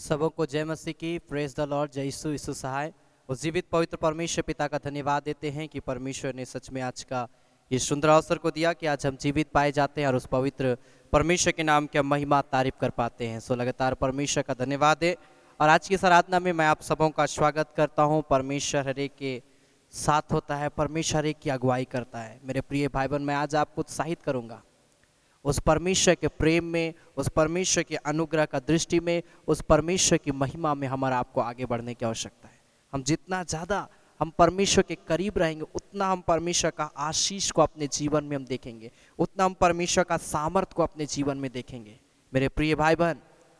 सबों को जय मसीह की। Praise the Lord. जय यीशु, यीशु सहाय। उस जीवित पवित्र परमेश्वर पिता का धन्यवाद देते हैं कि परमेश्वर ने सच में आज का ये सुंदर अवसर को दिया कि आज हम जीवित पाए जाते हैं और उस पवित्र परमेश्वर के नाम की हम महिमा तारीफ कर पाते हैं। सो लगातार परमेश्वर का धन्यवाद है। और आज की इस आराधना में मैं आप सबों का स्वागत करता हूँ। परमेश्वर हर एक के साथ होता है, परमेश्वर हर एक की अगुवाई करता है। मेरे प्रिय भाई बहन, मैं आज आपको उत्साहित करूँगा उस परमेश्वर के प्रेम में, उस परमेश्वर के अनुग्रह का दृष्टि में, उस परमेश्वर की महिमा में हमारा आपको आगे बढ़ने की आवश्यकता है। हम जितना ज़्यादा हम परमेश्वर के करीब रहेंगे उतना हम परमेश्वर का आशीष को अपने जीवन में हम देखेंगे, उतना हम परमेश्वर का सामर्थ्य को अपने जीवन में देखेंगे मेरे प्रिय भाई बहन।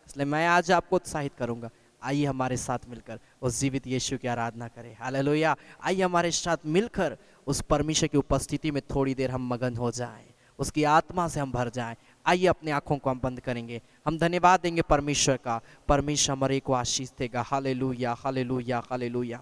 इसलिए मैं आज आपको उत्साहित करूँगा, आइए हमारे साथ मिलकर उस जीवित यीशु की आराधना करें। हालेलुया। आइए हमारे साथ मिलकर उस परमेश्वर की उपस्थिति में थोड़ी देर हम मगन हो जाएं, उसकी आत्मा से हम भर जाएं। आइए अपने आंखों को हम बंद करेंगे, हम धन्यवाद देंगे परमेश्वर का। परमेश्वर हमारे को आशीष देगा। हालेलुया, हालेलुया, हालेलुया।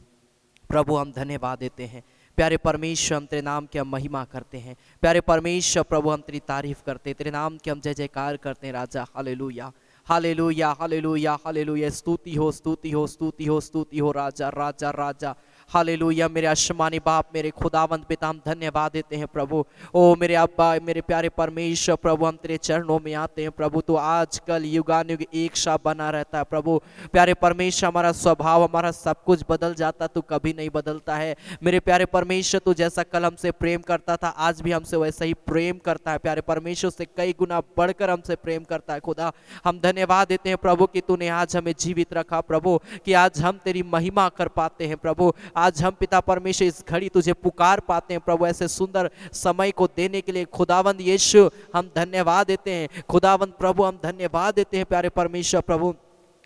प्रभु हम धन्यवाद देते हैं। प्यारे परमेश्वर, हम तेरे नाम की हम महिमा करते हैं। प्यारे परमेश्वर प्रभु, हम तेरी तारीफ करते हैं, तेरे नाम की हम जय जयकार करते हैं राजा। हालेलुया, हालेलुया, हालेलुया, हालेलुया। स्तुति हो, स्तुति हो, स्तुति हो, स्तुति हो राजा, राजा, राजा। हालेलुया। मेरे आसमानी बाप, मेरे खुदावंत पिता, हम धन्यवाद देते हैं प्रभु। ओ मेरे अब्बा, मेरे प्यारे परमेश्वर प्रभु, हम तेरे चरणों में आते हैं प्रभु। तो आज कल युगानुयुग एक सा बना रहता है प्रभु। प्यारे परमेश्वर, हमारा स्वभाव, हमारा सब कुछ बदल जाता, तू कभी नहीं बदलता है मेरे प्यारे परमेश्वर। तू जैसा कल हमसे प्रेम करता था, आज भी हमसे वैसा ही प्रेम करता है प्यारे परमेश्वर। से कई गुना बढ़कर हमसे प्रेम करता है खुदा। हम धन्यवाद देते हैं प्रभु कि तूने आज हमें जीवित रखा प्रभु, कि आज हम तेरी महिमा कर पाते हैं प्रभु। आज हम पिता परमेश्वर इस घड़ी तुझे पुकार पाते हैं प्रभु, ऐसे सुंदर समय को देने के लिए खुदावंद यीशु हम धन्यवाद देते हैं। खुदावंद प्रभु हम धन्यवाद देते हैं प्यारे परमेश्वर प्रभु।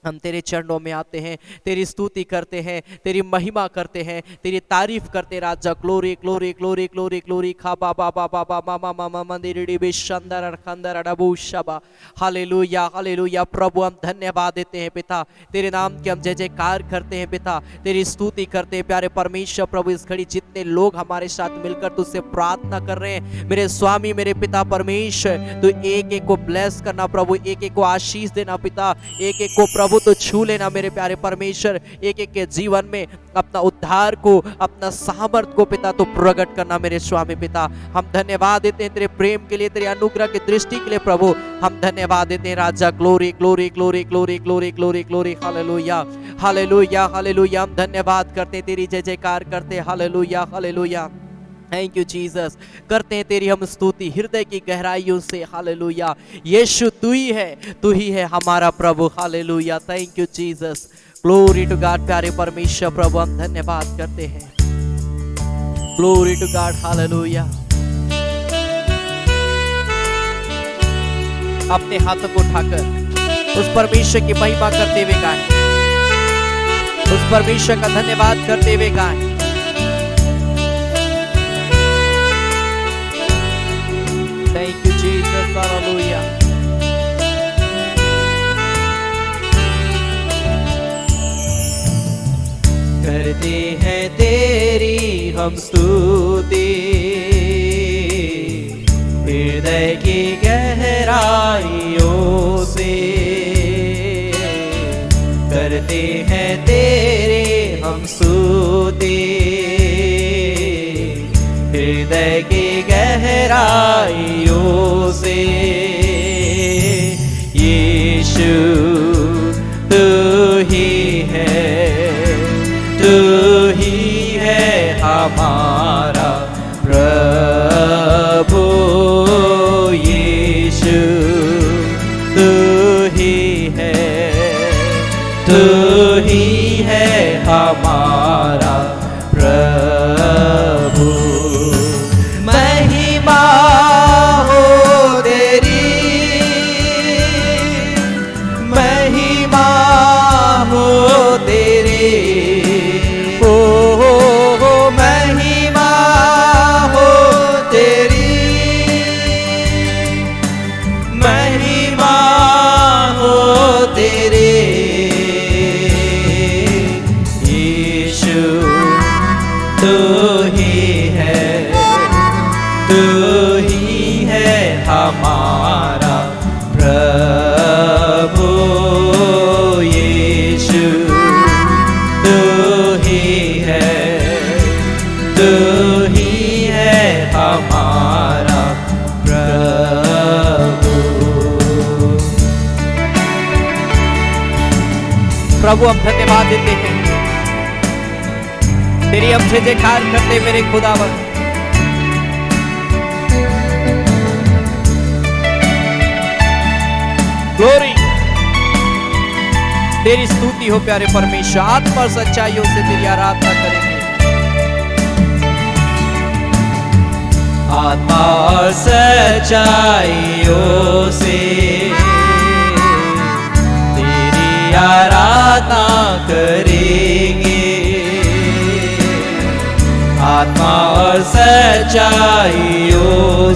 हम तेरे चरणों में आते हैं, तेरी स्तुति करते हैं, तेरी महिमा करते हैं, तेरी तारीफ करते राजा। Glory glory glory glory glory खा बा बा बा बा बा मा मा मा मंदिर बिशंदर खंदर अडबू शबा। Hallelujah, hallelujah. प्रभु हम धन्यवाद देते हैं पिता, तेरे नाम के हम जय जयकार करते हैं पिता, तेरी स्तुति करते हैं प्यारे परमेश्वर प्रभु। इस घड़ी जितने लोग हमारे साथ मिलकर तुझसे प्रार्थना कर रहे हैं मेरे स्वामी, मेरे पिता परमेश्वर, तू एक एक को ब्लेस करना प्रभु, एक एक को आशीष देना पिता, एक एक को प्रभु तो छू लेना मेरे प्यारे परमेश्वर। एक एक के जीवन में अपना उद्धार को, अपना सामर्थ को पिता तो प्रकट करना मेरे स्वामी पिता। हम धन्यवाद देते हैं तेरे प्रेम के लिए, तेरे अनुग्रह की दृष्टि के लिए प्रभु। हम धन्यवाद देते हैं राजा। Glory glory glory glory glory glory glory. हालेलुया, हालेलुया, हालेलुया। हम धन्यवाद करते हैं, तेरी जय जयकार करते हैं। हालेलुया, हालेलुया। Thank you Jesus. करते हैं तेरी हम स्तुति हृदय की गहराइयों से। हालेलुया। यीशु तू ही है हमारा प्रभु। हालेलुया। Thank you Jesus. Glory to God. प्यारे परमेश्वर प्रभु हम धन्यवाद करते हैं। Glory to God. हालेलुया। अपने हाथों को उठाकर उस परमेश्वर की महिमा करते हुए गाएं, उस परमेश्वर का धन्यवाद करते हुए गाएं। Thank you Jesus, hallelujah. करते हैं तेरी हम स्तुति हृदय की गहराइयों से। करते हैं तेरे हम स्तुति हृदय की गहराइयों से। यीशु तू ही है हमारा प्रभु। यीशु तू ही है हमारा प्रभु। महिमा हो तेरी, महिमा हो तेरी, ओ महिमा हो तेरी, महिमा हो तेरी। यीशु प्रभु हम धन्यवाद देते हैं, तेरी हम जय जयकार करते मेरे खुदावन। ग्लोरी, तेरी स्तुति हो प्यारे परमेश्वर। आत्मा और सच्चाइयों से तेरी आराधना करेंगे। आत्मा और सच्चाइयों से तेरी आराधना करेंगे। आत्मा और सच्चाइयों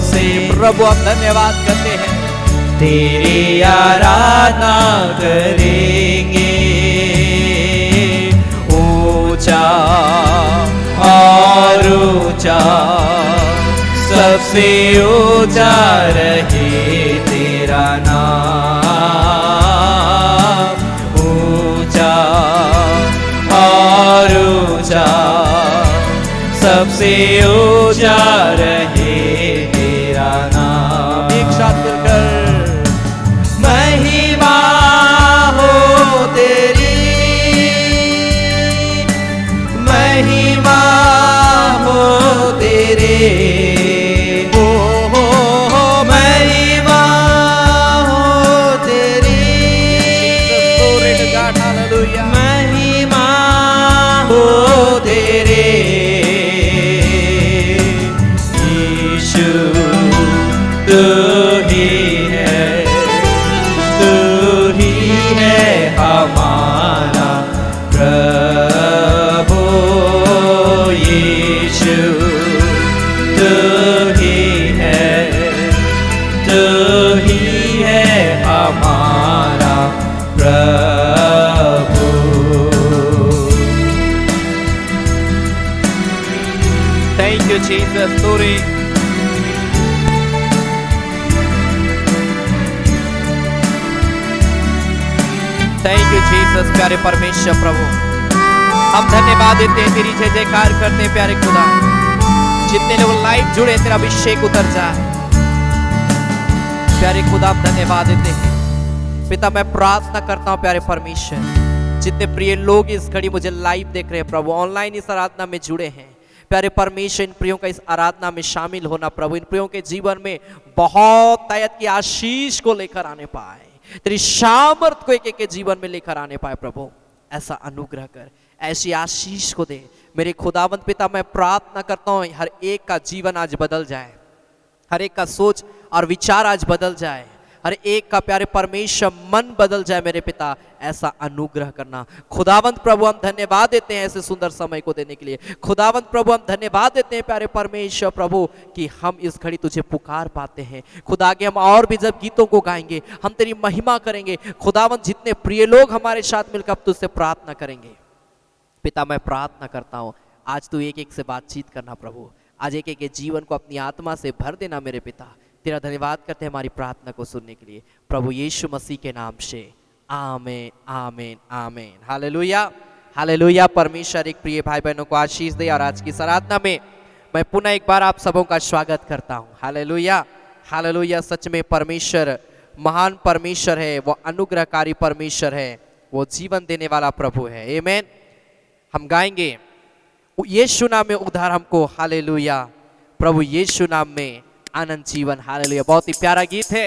से प्रभु हम धन्यवाद करते हैं, तेरी आराधना करेंगे। ऊंचा और ऊंचा, सबसे ऊंचा रहे तेरा नाम। ऊंचा और ऊंचा, सबसे ऊंचा रहे तेरा नाम। एक साथ मिलकर महिमा हो तेरी, महिमा हो तेरे, महिमा हो तेरी, महिमा हो तेरे। यीशु तू ही है, तू ही है हमारा प्रभु। यीशु तू ही है, तू ही है हमारा प्रभु। Thank you Jesus. स्टोरी थैंक यू जीसस। प्यारे परमेश्वर प्रभु हम धन्यवाद देते हैं, तेरी जय जयकार करते हैं प्यारे खुदा। जितने लोग लाइव जुड़े तेरा अभिषेक उतर जाए प्यारे खुदा, हम धन्यवाद देते हैं। पिता मैं प्रार्थना करता हूँ प्यारे परमेश्वर, जितने प्रिय लोग इस घड़ी मुझे लाइव देख रहे हैं प्रभु, ऑनलाइन इस आराधना में जुड़े हैं प्यारे परमेश्वर, इन प्रियों का इस आराधना में शामिल होना प्रभु, इन प्रियों के जीवन में बहुत तायत की आशीष को लेकर आने पाए, तेरी सामर्थ को एक एक के जीवन में लेकर आने पाए प्रभु। ऐसा अनुग्रह कर, ऐसी आशीष को दे मेरे खुदावंत पिता। मैं प्रार्थना करता हूँ हर एक का जीवन आज बदल जाए, हर एक का सोच और विचार आज बदल जाए, हर एक का प्यारे परमेश्वर मन बदल जाए मेरे पिता। ऐसा अनुग्रह करना खुदावंत प्रभु, हम धन्यवाद देते हैं ऐसे सुंदर समय को देने के लिए। खुदावंत प्रभु हम धन्यवाद देते हैं प्यारे परमेश्वर प्रभु कि हम इस घड़ी तुझे पुकार पाते हैं खुदा। आगे हम और भी जब गीतों को गाएंगे हम तेरी महिमा करेंगे खुदावंत। जितने प्रिय लोग हमारे साथ मिलकर अब तुझसे प्रार्थना करेंगे पिता, मैं प्रार्थना करता हूँ आज तू एक एक से बातचीत करना प्रभु, आज एक एक के जीवन को अपनी आत्मा से भर देना मेरे पिता। तेरा धन्यवाद करते हैं हमारी प्रार्थना को सुनने के लिए प्रभु यीशु मसीह के नाम से, आमीन आमीन आमीन। Hallelujah hallelujah. परमेश्वर एक प्रिय भाई बहनों को आशीष दे। और आज की आराधना में मैं पुनः एक बार आप सबों का स्वागत करता हूँ। Hallelujah hallelujah. सच में परमेश्वर महान परमेश्वर है, वो अनुग्रहकारी परमेश्वर है, वो जीवन देने वाला प्रभु है। आमीन। हम गाएंगे यीशु नाम में उद्धार हमको, हालेलुया। प्रभु यीशु नाम में आनंद जीवन, हालेलुया। बहुत ही प्यारा गीत है।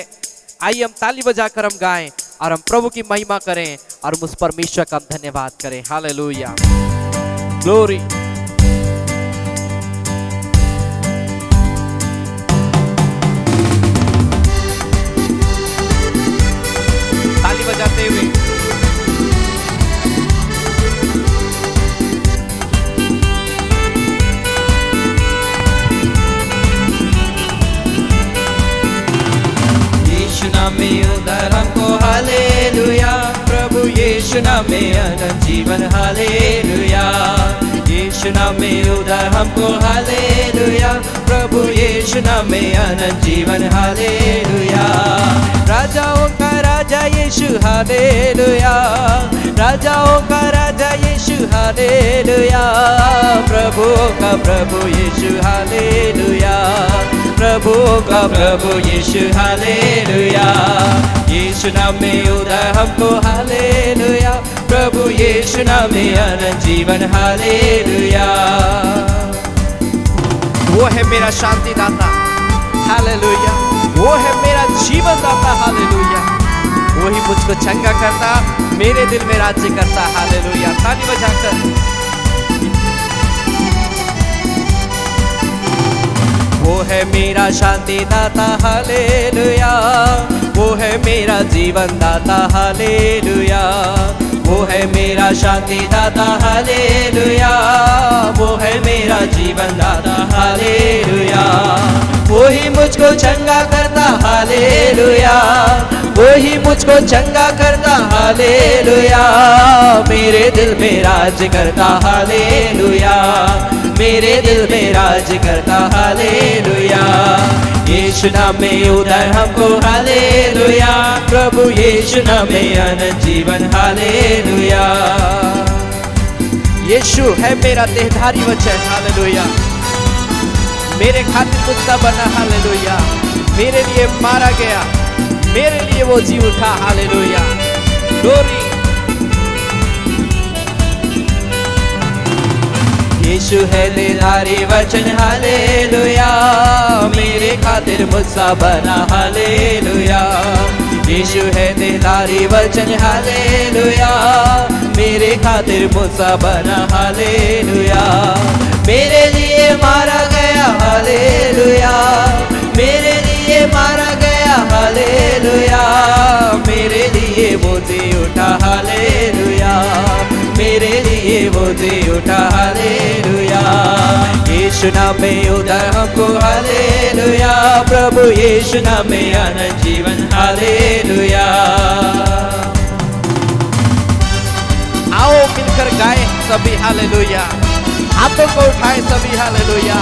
आइए हम ताली बजाकर हम गाएं और हम प्रभु की महिमा करें और उस परमेश्वर का हम धन्यवाद करें। Hallelujah glory. ताली बजाते हुए नाम में उद्धार हमको, हालेलुया। प्रभु यीशु नाम में अनंत जीवन, हालेलुया। यीशु नाम में उद्धार हमको, हालेलुया। प्रभु यीशु नाम में अनंत जीवन, हालेलुया। राजाओं का राजा यीशु, हालेलुया। राजाओं का राजा यीशु, हालेलुया। प्रभु का प्रभु यीशु, हालेलुया। प्रभु का प्रभु यीशु, हालेलुया। यीशु नाम में उद्धार हमको, हालेलुया। प्रभु प्रभु यीशु नाम में अनंत जीवन हालेलुया। वो है मेरा शांति दाता, हालेलुया। वो है मेरा जीवन दाता, हालेलुया। वही मुझको चंगा करता, मेरे दिल में राज्य करता, हालेलुया। ताली बजाकर वो है मेरा शांति दाता हालेलुया, वो है मेरा जीवन दाता हालेलुया, वो है मेरा शांति दाता हालेलुया, वो है मेरा जीवन दाता हालेलुया। वो ही मुझको चंगा करता हालेलुया, वो ही मुझको चंगा करता हालेलुया, मेरे दिल में राज करता हालेलुया, मेरे दिल में राज करता हालेलुया। यीशु नाम में उद्धार हमको हालेलुया, प्रभु यीशु नाम में अनंत जीवन हालेलुया। यीशु है मेरा देहधारी वचन, हालेलुया। मेरे खातिर कुत्ता बना, हालेलुया। मेरे लिए मारा गया, मेरे लिए वो जी उठा, हालेलुया। ग्लोरी। यीशु है देहधारी वचन हालेलुया, मेरे खातिर मुझसा बना हालेलुया। यीशु है देहधारी वचन हालेलुया, मेरे खातिर मुझसा बना हालेलुया। मेरे लिए मारा गया हालेलुया, मेरे लिए मारा गया हालेलुया, मेरे लिए वो जी उठा हालेलुया, मेरे लिए वो जी उठा हालेलुया। यीशु नाम में उद्धार हमको हालेलुया, प्रभु यीशु नाम में अनंत जीवन हालेलुया। आओ मिलकर गाए सभी हालेलुया, हाथों को उठाए सभी हालेलुया,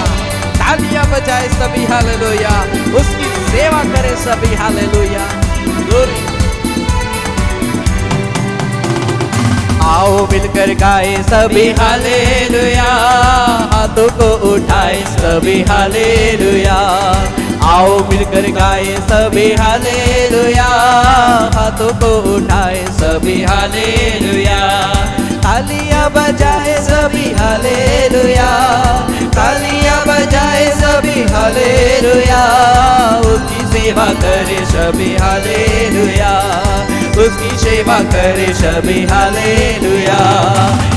तालियां बजाए सभी हालेलुया, उसकी सेवा करें सभी हालेलुया। ग्लोरी। आओ मिलकर गाए सभी हालेलुया, हाथों को उठाए सभी हालेलुया। आओ मिलकर गाए सभी हालेलुया, हाथों को उठाए सभी हालेलुया। तालियां बजाए सभी हालेलुया, तालियां बजाए सभी हालेलुया, उसकी सेवा करे सभी हालेलुया, उसकी सेवा करे सभी हालेलुया।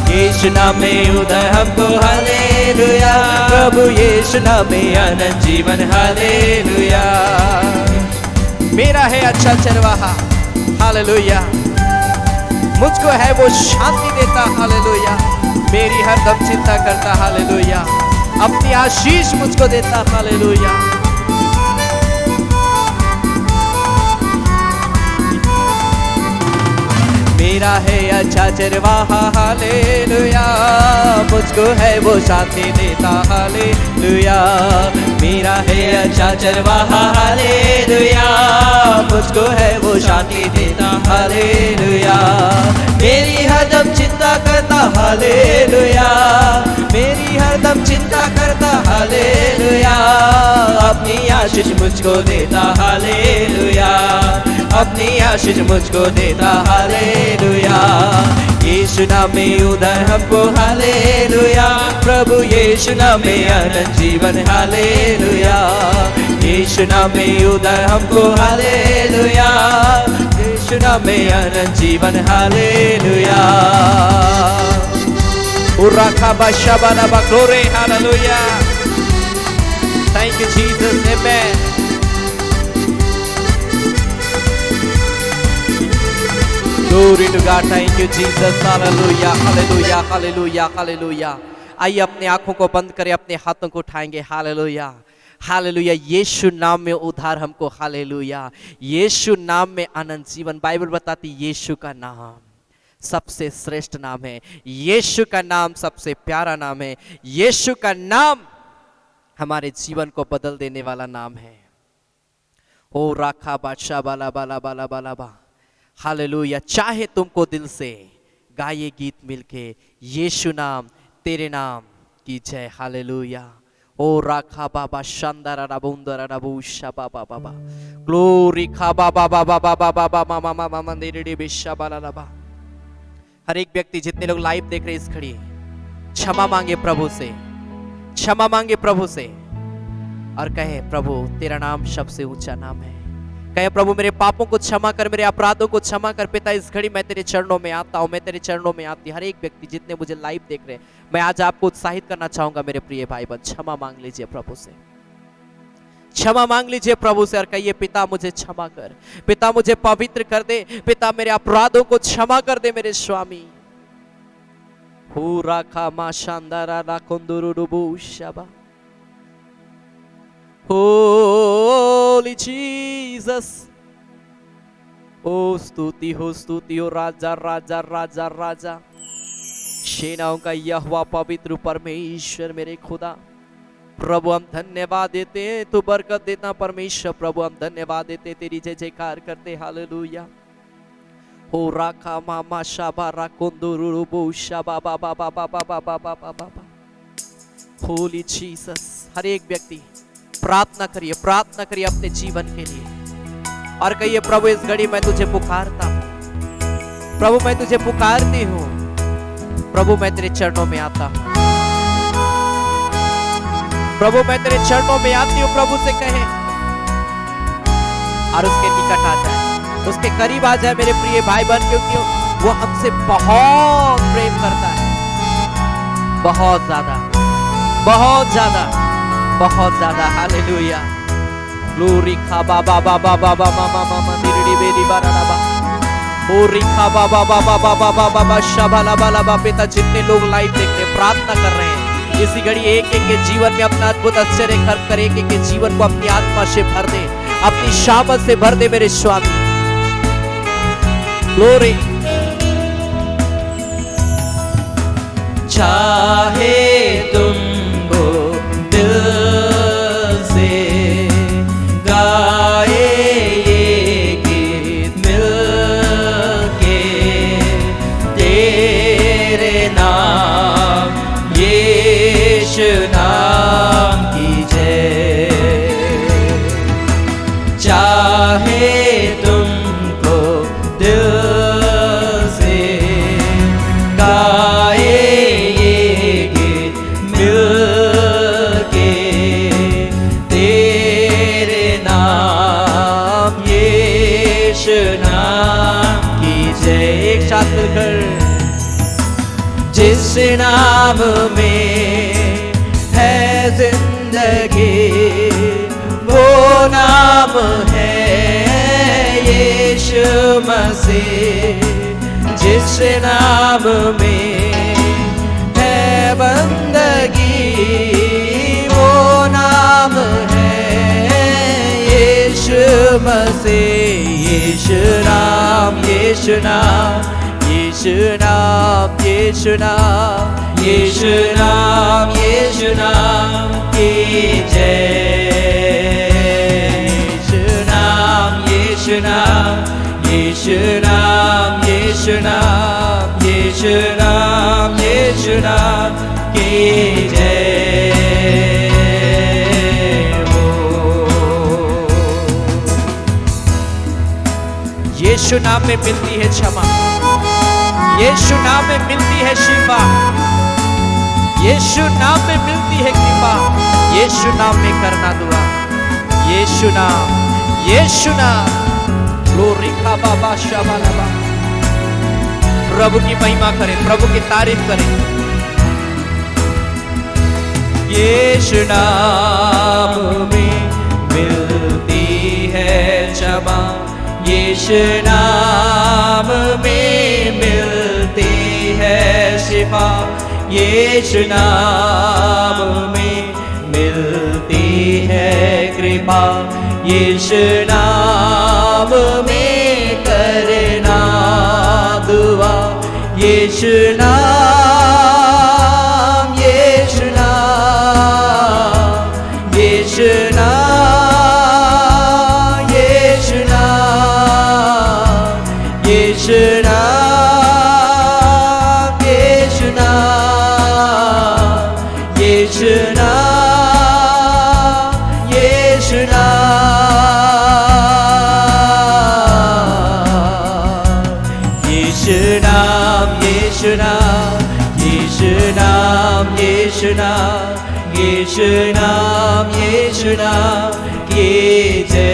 यीशु नाम में उद्धार हमको हालेलुया, प्रभु यीशु नाम में अनंत जीवन हालेलुया। मेरा है अच्छा चरवाहा, हालेलुया। मुझको है वो शांति देता, हालेलुया। मेरी हर दम चिंता करता, हालेलुया। अपनी आशीष मुझको देता, हालेलुया। मेरा है अच्छा चरवाहा हालेलुया, मुझको है वो शांति देता हालेलुया। मेरा है अच्छा चरवाहा हालेलुया, मुझको है वो शांति देता हालेलुया। मेरी हरदम चिंता करता हालेलुया, मेरी हरदम चिंता करता हालेलुया, अपनी आशीष मुझको देता हालेलुया, अपनी आशीष मुझको देता हालेलुया। यीशु नाम में उद्धार हमको हालेलुया, प्रभु यीशु नाम में अनंत जीवन हालेलुया। यीशु नाम में उद्धार हमको हालेलुया, यीशु नाम में अनंत जीवन हालेलुया। उराखा बाशाबाना बक्लोरे, हालेलुया। थैंक यू जीसस, आमेन। Glory to God, thank you Jesus, हालेलुया, हालेलुया, हालेलुया, हालेलुया। आइए अपने आंखों को बंद करें, अपने हाथों को उठाएंगे, हालेलुया, हालेलुया। यीशु नाम में उद्धार हमको, हालेलुया। यीशु नाम में अनंत जीवन। बाइबल बताती यीशु का नाम सबसे श्रेष्ठ नाम है, यीशु का नाम सबसे प्यारा नाम है, यीशु का नाम हमारे जीवन को बदल देने वाला नाम है। ओ राखा बादशाह बाला बाला बाला बाला बा, हालेलुया। चाहे तुमको दिल से गाये गीत मिलके, यीशु नाम तेरे नाम की जय, हालेलुया। ओ राखा बाबा शानदारा राबुंदरा राबूशा बाबा बाबा, ग्लोरी खा बाबा बाबा बाबा बाबा मामा मामा मंदिरे बिशा बाला बाबा, हर एक व्यक्ति, जितने लोग लाइव देख रहे हैं इस घड़ी, क्षमा मांगे प्रभु से, क्षमा मांगे प्रभु से और कहे प्रभु तेरा नाम सबसे ऊंचा नाम है। कहे प्रभु मेरे पापों को क्षमा कर, मेरे अपराधों को क्षमा कर। पिता इस घड़ी मैं तेरे चरणों में आता हूं, मैं तेरे चरणों में आती। हर एक व्यक्ति जितने मुझे लाइव देख रहे हैं, मैं आज आपको उत्साहित करना चाहूंगा मेरे प्रिय भाई बहन, क्षमा मांग लीजिए प्रभु से, क्षमा मांग लीजिए प्रभु से और कहिए पिता मुझे क्षमा कर, पिता मुझे पवित्र कर दे, पिता मेरे अपराधों को क्षमा कर दे मेरे स्वामी। पूरा खामा शानदारा राकुंदुरुबु शबा। Holy Jesus, ओ स्तुति हो राजा राजा राजा राजा, सेनाओं का यहोवा पवित्र परमेश्वर मेरे खुदा। प्रभु हम धन्यवाद देते हैं, तू बरकत देता परमेश्वर। प्रभु हम धन्यवाद देते, तेरी जय जयकार करते। हालेलुया। हो राखा मामा शाबा राकुंदुरुबु शबा बाबा बाबा बाबा बाबा बाबा। होली जीसस। हर एक व्यक्ति प्रार्थना करिए, प्रार्थना करिए अपने जीवन के लिए और कहिए प्रभु इस घड़ी मैं तुझे पुकारता हूं, प्रभु मैं तुझे पुकारती हूं, प्रभु मैं तेरे चरणों में आता हूं, प्रभु मैं तेरे चरणों में आती हूं। प्रभु से कहे और उसके निकट आ जाए, उसके करीब आ जाए मेरे प्रिय भाई बहन, क्योंकि वो हमसे बहुत प्रेम करता है, बहुत ज्यादा, बहुत ज्यादा, बहुत ज्यादा। हालेलुया। ग्लोरी खा बाबा बाबा बाबा मामा मामा दिरड़ी बेरी बाराबा। ओरी खा बाबा बाबा बाबा बाबा शबाला बाला बा। पिता जितने लोग लाइव देख रहे हैं, प्रार्थना कर रहे हैं, इसी घड़ी एक एक के जीवन में अपना अद्भुत आश्चर्य खर्च कर, एक एक के जीवन को अपनी आत्मा से भर दे, अपनी शामत से भर दे मेरे स्वामी। ग्लोरी। चाहे तुमको दिल से गाए ये गीत मिलके, तेरे नाम यीशु नाम की जय। चाहे तुमको दिल से गाए जिस नाम में है जिंदगी, वो नाम है यीशु मसीह। जिस नाम में है बंदगी, वो नाम है यीशु मसीह। यीशु नाम, यीशु नाम, यीशु नाम, यीशु नाम, यीशु नाम, यीशु नाम की जय। यीशु नाम, यीशु नाम, यीशु नाम, यीशु नाम, यीशु नाम, यीशु नाम की जय। यीशु नाम में मिलती है क्षमा, यीशु नाम में मिलती है शिफा, यीशु नाम में मिलती है कृपा, यीशु नाम में करना दुआ। यीशु नाम, यीशु नाम। ग्लोरी खा बाबा शाबाला। प्रभु की महिमा करें, प्रभु की तारीफ करें। यीशु नाम में मिलती है क्षमा, यीशु नाम में मिलती है शिफा, यीशु नाम में मिलती है कृपा, यीशु नाम में करना दुआ। यीशु नाम, यीशु नाम, यीशु नाम, यीशु नाम, यीशु नाम, यीशु नाम, यीशु नाम, यीशु नाम, यीशु नाम, यीशु नाम, यीशु नाम, यीशु नाम, यीशु नाम, यीशु नाम की जय।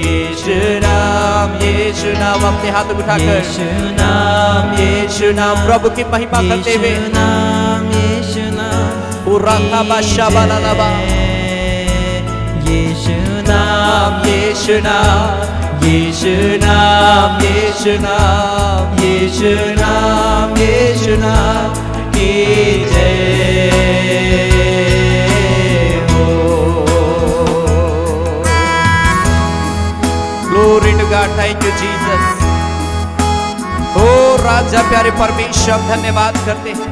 यीशु नाम, यीशु नाम, अपने हाथ उठाकर यीशु नाम, यीशु नाम प्रभु की महिमा करते हुए यीशु नाम, यीशु नाम, पूरा खाबा शाबाला लबा। यीशु नाम, यीशु नाम, यीशु नाम, यीशु नाम, यीशु नाम, यीशु नाम की जय हो। Glory to God, thank you Jesus। ओ राजा प्यारे परमेश्वर धन्यवाद करते हैं।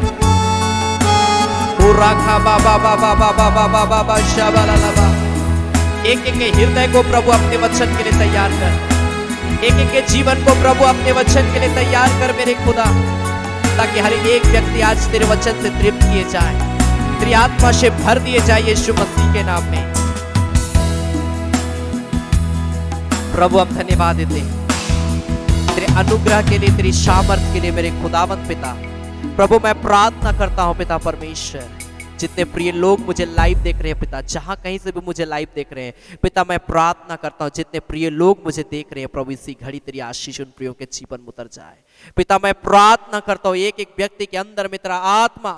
पूरा खाबा बाबा बाबा बाबा बाबा बाबा शाबाला लबा। एक एक के हृदय को प्रभु अपने वचन के लिए तैयार कर, एक एक के जीवन को प्रभु अपने वचन के लिए तैयार कर मेरे खुदा, ताकि हर एक व्यक्ति आज तेरे वचन से तृप्त किए जाए, तेरी आत्मा से भर दिए जाए यीशु मसीह के नाम में। प्रभु हम धन्यवाद देते हैं तेरे अनुग्रह के लिए, तेरी सामर्थ के लिए मेरे खुदावंत पिता। प्रभु मैं प्रार्थना करता हूं पिता परमेश्वर, जितने प्रिय लोग मुझे लाइव देख रहे हैं पिता, जहां कहीं से भी मुझे लाइव देख रहे हैं पिता, मैं प्रार्थना करता हूं जितने प्रिय लोग मुझे देख रहे हैं प्रभु, इसी घड़ी तेरी आशीष उन प्रियों के जीवन में उतर जाए पिता। मैं प्रार्थना करता हूं एक एक व्यक्ति के अंदर में तेरा आत्मा,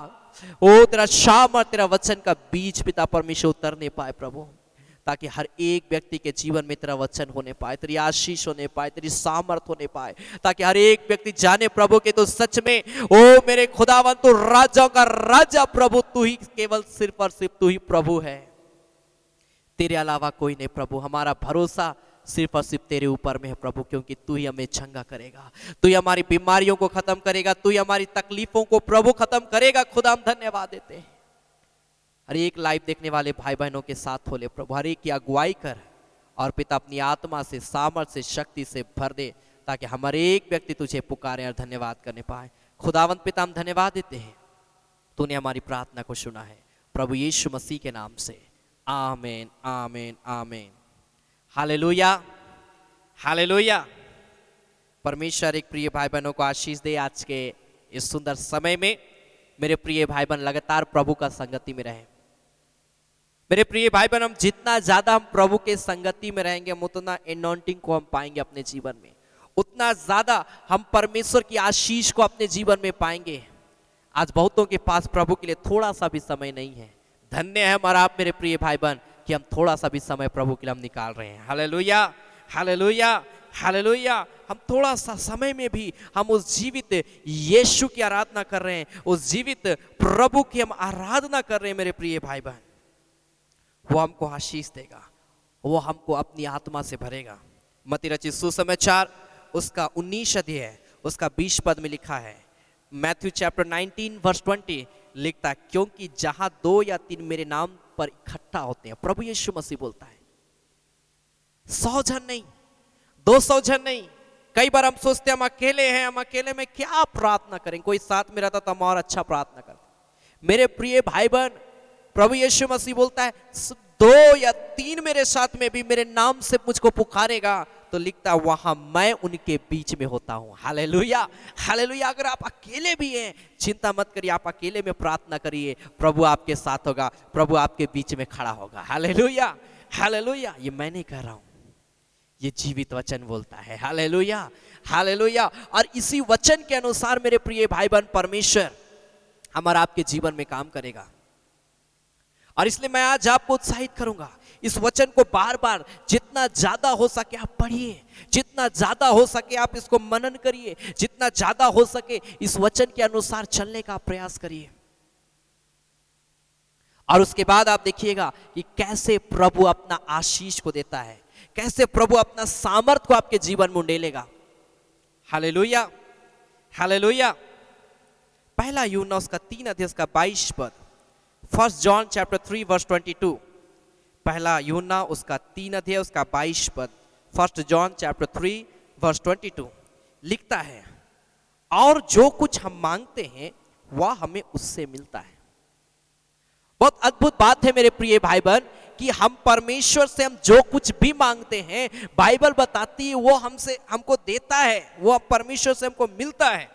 ओ तेरा सामर्थ, तेरा वचन का बीज पिता परमेश्वर उतरने पाए प्रभु, ताकि हर एक व्यक्ति के जीवन में तेरा वचन होने पाए, तेरी आशीष होने पाए, तेरी सामर्थ होने पाए, ताकि हर एक व्यक्ति जाने प्रभु के तो सच में ओ मेरे खुदावन तू राजाओं का राजा प्रभु, तू ही केवल सिर्फ और सिर्फ तू ही प्रभु है, तेरे अलावा कोई नहीं प्रभु। हमारा भरोसा सिर्फ और सिर्फ तेरे ऊपर में है प्रभु, क्योंकि तू ही हमें चंगा करेगा, तू ही हमारी बीमारियों को खत्म करेगा, तू ही हमारी तकलीफों को प्रभु खत्म करेगा। खुदा हम धन्यवाद देते हैं। हर एक लाइव देखने वाले भाई बहनों के साथ हो ले प्रभु, हर एक की अगुवाई कर और पिता अपनी आत्मा से, सामर्थ से, शक्ति से भर दे, ताकि हमारे एक व्यक्ति तुझे पुकारे और धन्यवाद करने पाए। खुदावंत पिता हम धन्यवाद देते हैं, तूने हमारी प्रार्थना को सुना है प्रभु यीशु मसीह के नाम से, आमीन आमीन आमीन। Hallelujah hallelujah. परमेश्वर एक प्रिय भाई बहनों को आशीष दे आज के इस सुंदर समय में। मेरे प्रिय भाई बहन लगातार प्रभु का संगति में रहें। मेरे प्रिय भाई बहन, हम जितना ज्यादा हम प्रभु के संगति में रहेंगे, हम उतना एनॉइंटिंग को हम पाएंगे अपने जीवन में, उतना ज्यादा हम परमेश्वर की आशीष को अपने जीवन में पाएंगे। आज बहुतों के पास प्रभु के लिए थोड़ा सा भी समय नहीं है। धन्य है हमारा आप मेरे प्रिय भाई बहन कि हम थोड़ा सा भी समय प्रभु के लिए हम निकाल रहे हैं। हालेलुया हालेलुया हालेलुया। हम थोड़ा सा समय में भी हम उस जीवित यीशु की आराधना कर रहे हैं, उस जीवित प्रभु की हम आराधना कर रहे हैं मेरे प्रिय भाई बहन। वो हमको आशीष देगा, वो हमको अपनी आत्मा से भरेगा। मत्ती रचित सुसमाचार उसका 19 अध्याय उसका 20 पद में लिखा है, मैथ्यू चैप्टर 19 वर्स 20 लिखता है, क्योंकि जहां 2 या 3 मेरे नाम पर इकट्ठा होते हैं, प्रभु यीशु मसीह बोलता है, 100 जन नहीं, 200 जन नहीं। कई बार हम सोचते हैं हम अकेले हैं, हम अकेले में क्या प्रार्थना करें, कोई साथ में रहता तो हम और अच्छा प्रार्थना करते। मेरे प्रिय भाई बहन, प्रभु यीशु मसीह बोलता है 2 या 3 मेरे साथ में भी मेरे नाम से मुझको पुकारेगा तो लिखता है वहां मैं उनके बीच में होता हूं। Hallelujah hallelujah. अगर आप अकेले भी हैं चिंता मत करिए, आप अकेले में प्रार्थना करिए, प्रभु आपके साथ होगा, प्रभु आपके बीच में खड़ा होगा। Hallelujah hallelujah. ये मैं नहीं कह रहा हूं, ये जीवित वचन बोलता है। Hallelujah hallelujah. और इसी वचन के अनुसार मेरे प्रिय भाई बहन परमेश्वर हमारा आपके जीवन में काम करेगा। और इसलिए मैं आज आपको उत्साहित करूंगा, इस वचन को बार बार जितना ज्यादा हो सके आप पढ़िए, जितना ज्यादा हो सके आप इसको मनन करिए, जितना ज्यादा हो सके इस वचन के अनुसार चलने का प्रयास करिए। और उसके बाद आप देखिएगा कि कैसे प्रभु अपना आशीष को देता है, कैसे प्रभु अपना सामर्थ को आपके जीवन में उंडेलेगा। Hallelujah hallelujah. पहला यूहन्ना उसका 3 अध्याय उसका 22 पद, 1 जॉन चैप्टर 3 वर्स 22। पहला यूहन्ना उसका 3 अध्याय उसका 22 पद, 1 जॉन चैप्टर 3 वर्स 22 लिखता है, और जो कुछ हम मांगते हैं वह हमें उससे मिलता है बहुत अद्भुत बात है मेरे प्रिय भाई बहन कि हम परमेश्वर से हम जो कुछ भी मांगते हैं, बाइबल बताती है वो हमको देता है, वो परमेश्वर से हमको मिलता है।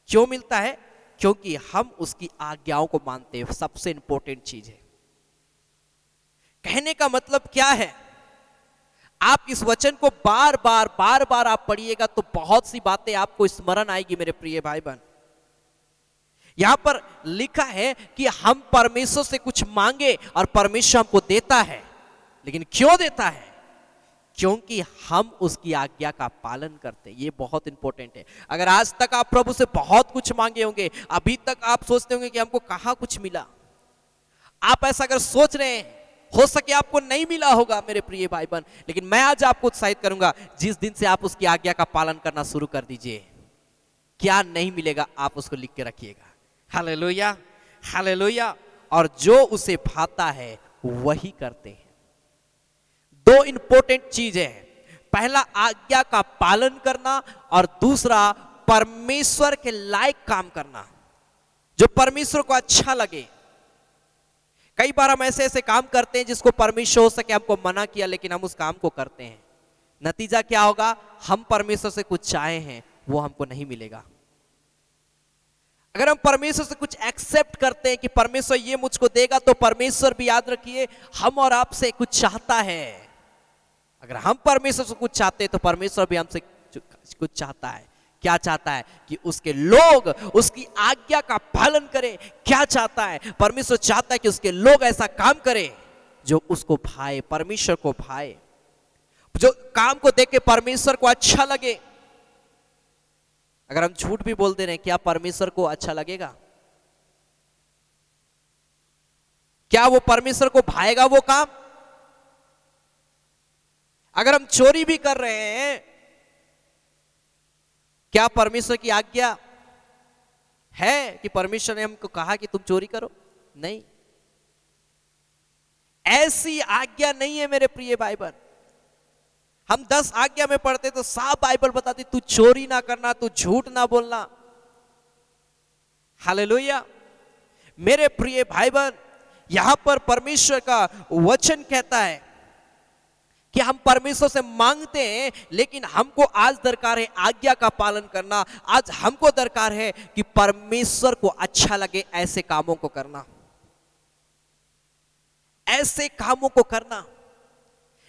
क्यों मिलता है? क्योंकि हम उसकी आज्ञाओं को मानते हैं। सबसे इंपॉर्टेंट चीज है। कहने का मतलब क्या है? आप इस वचन को बार बार आप पढ़िएगा तो बहुत सी बातें आपको स्मरण आएगी मेरे प्रिय भाई बहन। यहां पर लिखा है कि हम परमेश्वर से कुछ मांगे और परमेश्वर हमको देता है। लेकिन क्यों देता है? क्योंकि हम उसकी आज्ञा का पालन करते हैं। ये बहुत इंपॉर्टेंट है। अगर आज तक आप प्रभु से बहुत कुछ मांगे होंगे, अभी तक आप सोचते होंगे कि हमको कहां कुछ मिला। आप ऐसा अगर सोच रहे हैं, हो सके आपको नहीं मिला होगा मेरे प्रिय भाई बहन, लेकिन मैं आज आपको उत्साहित करूंगा, जिस दिन से आप उसकी आज्ञा का पालन करना शुरू कर दीजिए, क्या नहीं मिलेगा आप उसको लिख के रखिएगा। Hallelujah, hallelujah. और जो उसे भाता है वही करते हैं। दो इंपॉर्टेंट चीजें हैं। पहला आज्ञा का पालन करना और दूसरा परमेश्वर के लायक काम करना, जो परमेश्वर को अच्छा लगे। कई बार हम ऐसे ऐसे काम करते हैं जिसको परमेश्वर हो सके हमको मना किया, लेकिन हम उस काम को करते हैं। नतीजा क्या होगा? हम परमेश्वर से कुछ चाहे हैं वो हमको नहीं मिलेगा। अगर हम परमेश्वर से कुछ एक्सेप्ट करते हैं कि परमेश्वर ये मुझको देगा, तो परमेश्वर भी, याद रखिए, हम और आपसे कुछ चाहता है। अगर हम परमेश्वर से कुछ चाहते हैं तो परमेश्वर भी हमसे कुछ चाहता है। क्या चाहता है? कि उसके लोग उसकी आज्ञा का पालन करें। क्या चाहता है? परमेश्वर चाहता है कि उसके लोग ऐसा काम करें जो उसको भाए, परमेश्वर को भाए, जो काम को देख के परमेश्वर को अच्छा लगे। अगर हम झूठ भी बोल दे रहे हैं, क्या परमेश्वर को अच्छा लगेगा? क्या वो परमेश्वर को भाएगा वो काम? अगर हम चोरी भी कर रहे हैं, क्या परमेश्वर की आज्ञा है कि परमेश्वर ने हमको कहा कि तुम चोरी करो? नहीं, ऐसी आज्ञा नहीं है मेरे प्रिय भाई बहन। हम 10 आज्ञा में पढ़ते तो साफ बाइबल बताती, तू चोरी ना करना, तू झूठ ना बोलना। हालेलुया। मेरे प्रिय भाई बहन, यहां पर परमेश्वर का वचन कहता है कि हम परमेश्वर से मांगते हैं, लेकिन हमको आज दरकार है आज्ञा का पालन करना। आज हमको दरकार है कि परमेश्वर को अच्छा लगे ऐसे कामों को करना, ऐसे कामों को करना।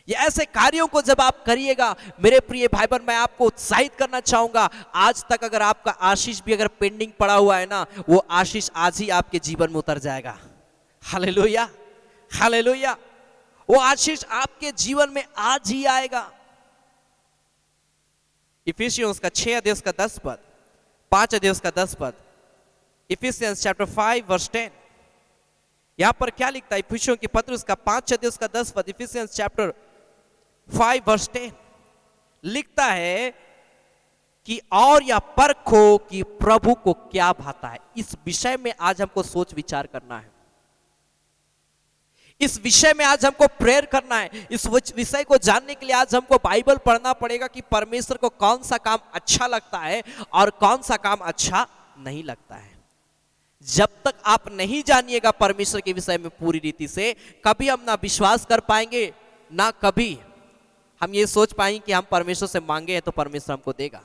ये ऐसे कार्यों को जब आप करिएगा मेरे प्रिय भाई बहन, मैं आपको उत्साहित करना चाहूंगा। आज तक अगर आपका आशीष भी अगर पेंडिंग पड़ा हुआ है ना, वो आशीष आज ही आपके जीवन में उतर जाएगा। Hallelujah, hallelujah. वो आशीष आपके जीवन में आज ही आएगा। इफिसियंस का 6 अध्याय का 10 पद, 5 अध्याय का 10 पद, इफिसियंस चैप्टर 5 वर्स 10। यहां पर क्या लिखता है? इफिसियों की पत्र उसका 5 अध्याय का 10 पद, इफिसियंस चैप्टर 5 वर्स 10 लिखता है कि और या परखो कि प्रभु को क्या भाता है। इस विषय में आज हमको सोच विचार करना है। इस विषय में आज हमको प्रेयर करना है। इस विषय को जानने के लिए आज हमको बाइबल पढ़ना पड़ेगा कि परमेश्वर को कौन सा काम अच्छा लगता है और कौन सा काम अच्छा नहीं लगता है। जब तक आप नहीं जानिएगा परमेश्वर के विषय में पूरी रीति से, कभी हम ना विश्वास कर पाएंगे, ना कभी हम ये सोच पाएंगे कि हम परमेश्वर से मांगे हैं तो परमेश्वर हमको देगा।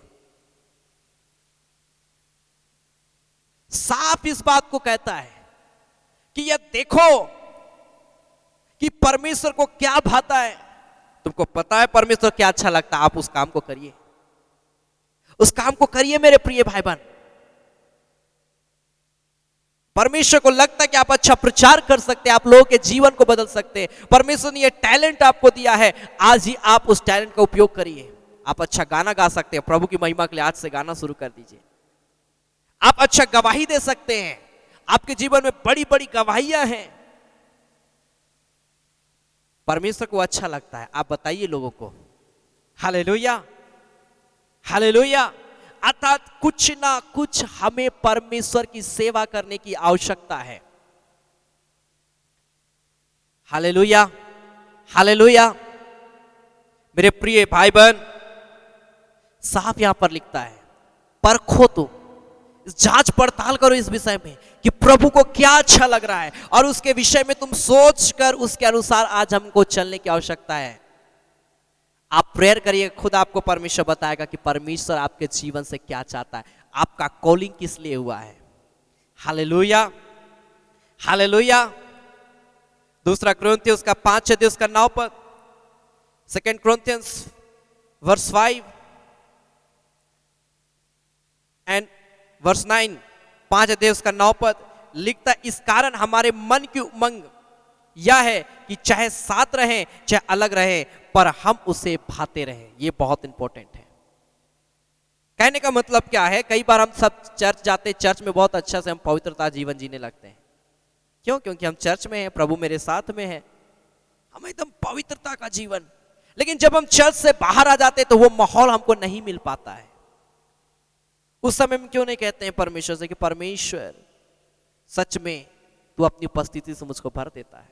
साफ इस बात को कहता है कि यह देखो कि परमेश्वर को क्या भाता है। तुमको पता है परमेश्वर क्या अच्छा लगता है, आप उस काम को करिए, उस काम को करिए मेरे प्रिय भाई बहन। परमेश्वर को लगता है कि आप अच्छा प्रचार कर सकते हैं, आप लोगों के जीवन को बदल सकते हैं। परमेश्वर ने ये टैलेंट आपको दिया है, आज ही आप उस टैलेंट का उपयोग करिए। आप अच्छा गाना गा सकते हैं, प्रभु की महिमा के लिए आज से गाना शुरू कर दीजिए। आप अच्छा गवाही दे सकते हैं, आपके जीवन में बड़ी बड़ी गवाहियां हैं। परमेश्वर को अच्छा लगता है, आप बताइए लोगों को। Hallelujah, hallelujah. अर्थात कुछ ना कुछ हमें परमेश्वर की सेवा करने की आवश्यकता है। Hallelujah, hallelujah. मेरे प्रिय भाई बहन, साफ यहां पर लिखता है परखो तो, जांच पड़ताल करो इस विषय में कि प्रभु को क्या अच्छा लग रहा है, और उसके विषय में तुम सोच कर उसके अनुसार आज हमको चलने की आवश्यकता है। आप प्रेयर करिए, खुद आपको परमेश्वर बताएगा कि परमेश्वर आपके जीवन से क्या चाहता है, आपका कॉलिंग किस लिए हुआ है। Hallelujah, hallelujah. दूसरा कुरिन्थियों उसका 5 अध्याय उसका 9 पद, 2 Corinthians verse 5 एंड वर्स 9, 5 अध्याय उसका 9 पद लिखता, इस कारण हमारे मन की उमंग यह है कि चाहे साथ रहें चाहे अलग रहें, पर हम उसे भाते रहें। ये बहुत इंपॉर्टेंट है। कहने का मतलब क्या है, कई बार हम सब चर्च जाते, चर्च में बहुत अच्छा से हम पवित्रता जीवन जीने लगते हैं। क्यों? क्योंकि हम चर्च में हैं, प्रभु मेरे साथ में है, हम एकदम पवित्रता का जीवन। लेकिन जब हम चर्च से बाहर आ जाते तो वो माहौल हमको नहीं मिल पाता है। उस समय में क्यों नहीं कहते हैं परमेश्वर से कि परमेश्वर सच में तू अपनी उपस्थिति से मुझको भर देता है।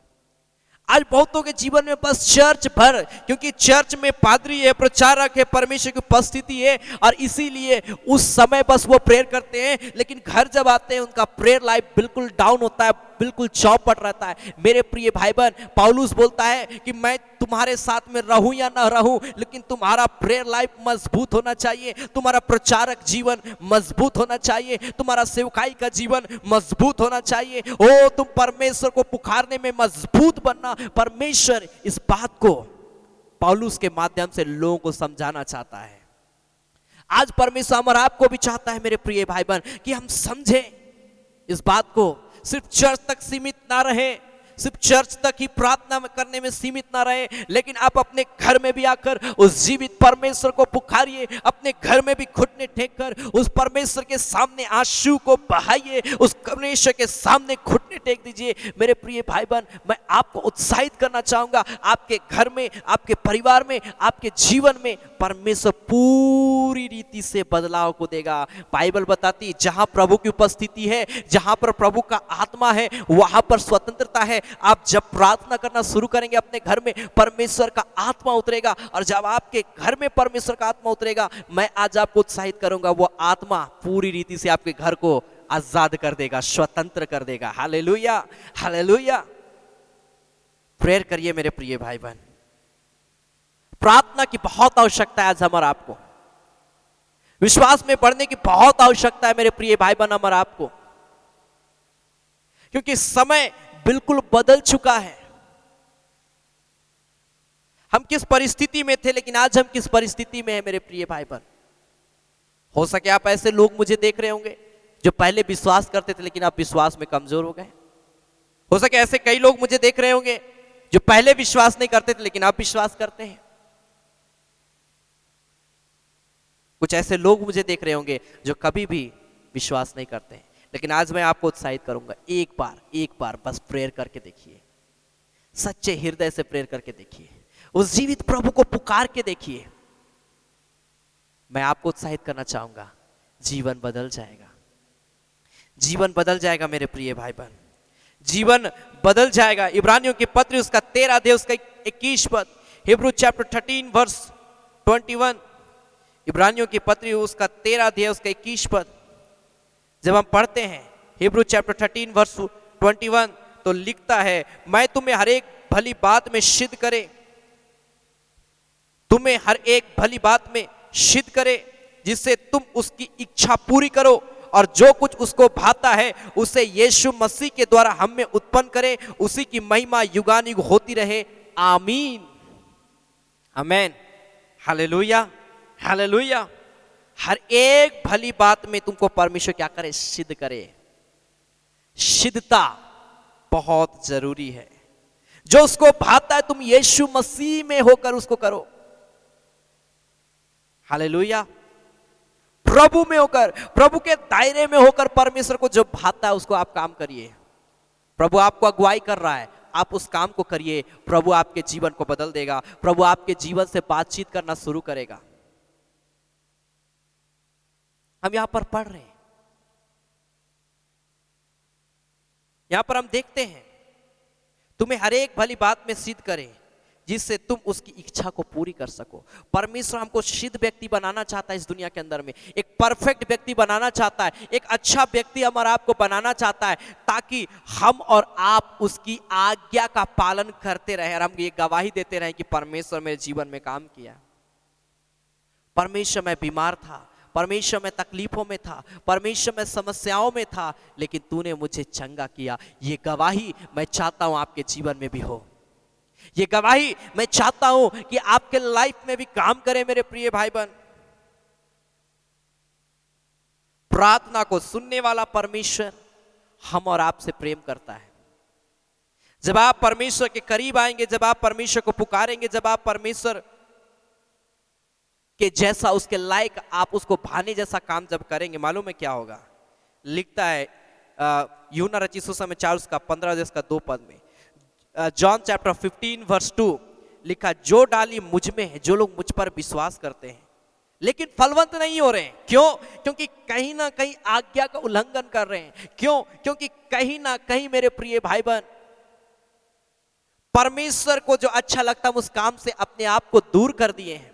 आज बहुतों के जीवन में बस चर्च भर, क्योंकि चर्च में पादरी है, प्रचारक है, परमेश्वर की उपस्थिति है, और इसीलिए उस समय बस वो प्रेयर करते हैं। लेकिन घर जब आते हैं उनका प्रेयर लाइफ बिल्कुल डाउन होता है, बिल्कुल चौपट रहता है। मेरे प्रिय भाई बहन, पौलुस बोलता है कि मैं तुम्हारे साथ में रहूं या ना रहूं, लेकिन तुम्हारा प्रेयर लाइफ मजबूत होना चाहिए, तुम्हारा प्रचारक जीवन मजबूत होना चाहिए, तुम्हारा सेवकाई का जीवन मजबूत होना चाहिए। ओ तुम परमेश्वर को पुकारने में मजबूत बनना। परमेश्वर इस बात को पौलुस के माध्यम से लोगों को समझाना चाहता है। आज परमेश्वर हमारा आपको भी चाहता है मेरे प्रिय भाई बहन कि हम समझें इस बात को। सिर्फ चर्च तक सीमित ना रहे, सिर्फ चर्च तक ही प्रार्थना करने में सीमित ना रहे, लेकिन आप अपने घर में भी आकर उस जीवित परमेश्वर को पुकारिए। अपने घर में भी घुटने टेक कर उस परमेश्वर के सामने आंसू को बहाइए, उस परमेश्वर के सामने घुटने टेक दीजिए। मेरे प्रिय भाई बहन, मैं आपको उत्साहित करना चाहूंगा, आपके घर में, आपके परिवार में, आपके जीवन में परमेश्वर पूरी रीति से बदलाव को देगा। बाइबल बताती है जहां प्रभु की उपस्थिति है, जहां पर प्रभु का आत्मा है, वहां पर स्वतंत्रता है। आप जब प्रार्थना करना शुरू करेंगे अपने घर में, परमेश्वर का आत्मा उतरेगा, और जब आपके घर में परमेश्वर का आत्मा उतरेगा, मैं आज आपको उत्साहित करूंगा, वो आत्मा पूरी रीति से आपके घर को आजाद कर देगा, स्वतंत्र कर देगा। Hallelujah, hallelujah. प्रेयर करिए मेरे प्रिय भाई बहन। प्रार्थना की बहुत आवश्यकता है आज हमारा आपको, विश्वास में बढ़ने की बहुत आवश्यकता है मेरे प्रिय भाई बहन हमारा आपको, क्योंकि समय बिल्कुल बदल चुका है। हम किस परिस्थिति में थे, लेकिन आज हम किस परिस्थिति में हैं मेरे प्रिय भाई बहन। हो सके आप ऐसे लोग मुझे देख रहे होंगे जो पहले विश्वास करते थे, लेकिन आप विश्वास में कमजोर हो गए। हो सके ऐसे कई लोग मुझे देख रहे होंगे जो पहले विश्वास नहीं करते थे, लेकिन आप विश्वास करते हैं। कुछ ऐसे लोग मुझे देख रहे होंगे जो कभी भी विश्वास नहीं करते हैं, लेकिन आज मैं आपको उत्साहित करूंगा, एक बार बस प्रेयर करके देखिए, सच्चे हृदय से प्रेयर करके देखिए, उस जीवित प्रभु को पुकार के देखिए। मैं आपको उत्साहित करना चाहूंगा, जीवन बदल जाएगा, जीवन बदल जाएगा मेरे प्रिय भाई बहन, जीवन बदल जाएगा। इब्रानियों की पत्री उसका 13 अध्याय उसका 21 पद, हिब्रू चैप्टर 13 वर्स 21, इब्रानियों की पत्री उसका 13 अध्याय उसका 21 पद जब हम पढ़ते हैं, हिब्रू चैप्टर 13 वर्स 21, तो लिखता है, मैं तुम्हें हर एक भली बात में सिद्ध करे, तुम्हें हर एक भली बात में सिद्ध करे, जिससे तुम उसकी इच्छा पूरी करो, और जो कुछ उसको भाता है उसे यीशु मसीह के द्वारा हम में उत्पन्न करे, उसी की महिमा युगानुयुग होती रहे। आमीन, आमेन, हालेलुया, हालेलुया। हर एक भली बात में तुमको परमेश्वर क्या करे? सिद्ध करे। सिद्धता बहुत जरूरी है। जो उसको भाता है तुम यीशु मसीह में होकर उसको करो। हालेलुया। प्रभु में होकर, प्रभु के दायरे में होकर परमेश्वर को जो भाता है उसको आप काम करिए। प्रभु आपको अगुवाई कर रहा है, आप उस काम को करिए। प्रभु आपके जीवन को बदल देगा, प्रभु आपके जीवन से बातचीत करना शुरू करेगा। हम यहां पर पढ़ रहे हैं, यहां पर हम देखते हैं, तुम्हें हर एक भली बात में सिद्ध करे, जिससे तुम उसकी इच्छा को पूरी कर सको। परमेश्वर हमको सिद्ध व्यक्ति बनाना चाहता है इस दुनिया के अंदर में, एक परफेक्ट व्यक्ति बनाना चाहता है, एक अच्छा व्यक्ति हमारा आपको बनाना चाहता है, ताकि हम और आप उसकी आज्ञा का पालन करते रहे और हम ये गवाही देते रहे कि परमेश्वर मेरे जीवन में काम किया। परमेश्वर मैं बीमार था, परमेश्वर मैं तकलीफों में था, परमेश्वर मैं समस्याओं में था, लेकिन तूने मुझे चंगा किया। ये गवाही मैं चाहता हूं आपके जीवन में भी हो। ये गवाही मैं चाहता हूं कि आपके लाइफ में भी काम करे मेरे प्रिय भाई बहन। प्रार्थना को सुनने वाला परमेश्वर हम और आपसे प्रेम करता है। जब आप परमेश्वर के करीब आएंगे, जब आप परमेश्वर को पुकारेंगे, जब आप परमेश्वर के जैसा, उसके लायक आप उसको भाने जैसा काम जब करेंगे, मालूम है क्या होगा? लिखता है यूहन्ना रचित सुसमाचार उसका 15:2 में, जॉन चैप्टर 15:2 लिखा, जो डाली मुझ में है, जो लोग मुझ पर विश्वास करते हैं लेकिन फलवंत नहीं हो रहे हैं। क्यों? क्योंकि कहीं ना कहीं आज्ञा का उल्लंघन कर रहे हैं। क्यों? क्योंकि कहीं ना कहीं मेरे प्रिय भाई बहन, परमेश्वर को जो अच्छा लगता है उस काम से अपने आप को दूर कर दिए हैं।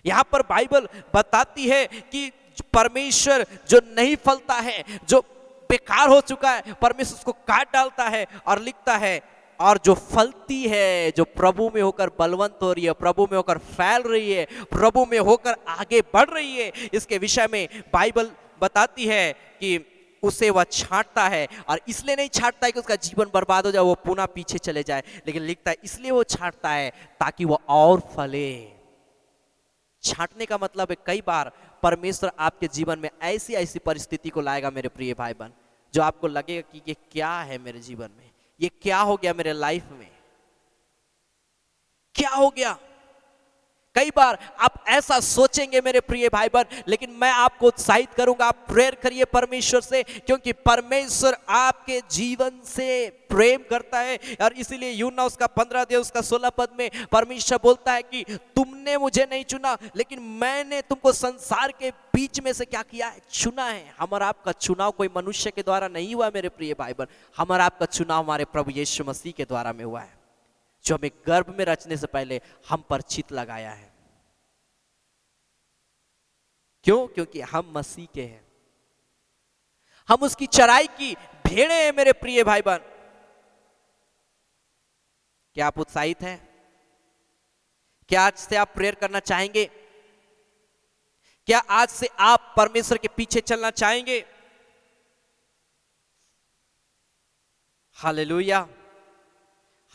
यहां पर बाइबल बताती है कि परमेश्वर जो नहीं फलता है, जो बेकार हो चुका है, परमेश्वर उसको काट डालता है और लिखता है, और जो फलती है, जो प्रभु में होकर बलवंत हो रही है, प्रभु में होकर फैल रही है, प्रभु में होकर आगे बढ़ रही है, इसके विषय में बाइबल बताती है कि उसे वह छांटता है। और इसलिए नहीं छांटता है कि उसका जीवन बर्बाद हो जाए, वो पुनः पीछे चले जाए, लेकिन लिखता है इसलिए वो छांटता है ताकि वो और फले। छांटने का मतलब है कई बार परमेश्वर आपके जीवन में ऐसी ऐसी परिस्थिति को लाएगा मेरे प्रिय भाई बहन, जो आपको लगेगा कि ये क्या है मेरे जीवन में, ये क्या हो गया मेरे लाइफ में, क्या हो गया। कई बार आप ऐसा सोचेंगे मेरे प्रिय भाई बहन, लेकिन मैं आपको उत्साहित करूंगा, आप प्रेयर करिए परमेश्वर से, क्योंकि परमेश्वर आपके जीवन से प्रेम करता है। और इसीलिए यूहन्ना उसका 15:16 में परमेश्वर बोलता है कि तुमने मुझे नहीं चुना, लेकिन मैंने तुमको संसार के बीच में से क्या किया है, चुना है। हमारा आपका चुनाव कोई मनुष्य के द्वारा नहीं हुआ मेरे प्रिय भाई बहन, हमारा आपका चुनाव हमारे प्रभु यीशु मसीह के द्वारा में हुआ है, जो हमें गर्भ में रचने से पहले हम पर चित लगाया है। क्यों? क्योंकि हम मसीह के हैं, हम उसकी चराई की भेड़े हैं मेरे प्रिय भाई बहन। क्या आप उत्साहित हैं? क्या आज से आप प्रेयर करना चाहेंगे? क्या आज से आप परमेश्वर के पीछे चलना चाहेंगे? Hallelujah,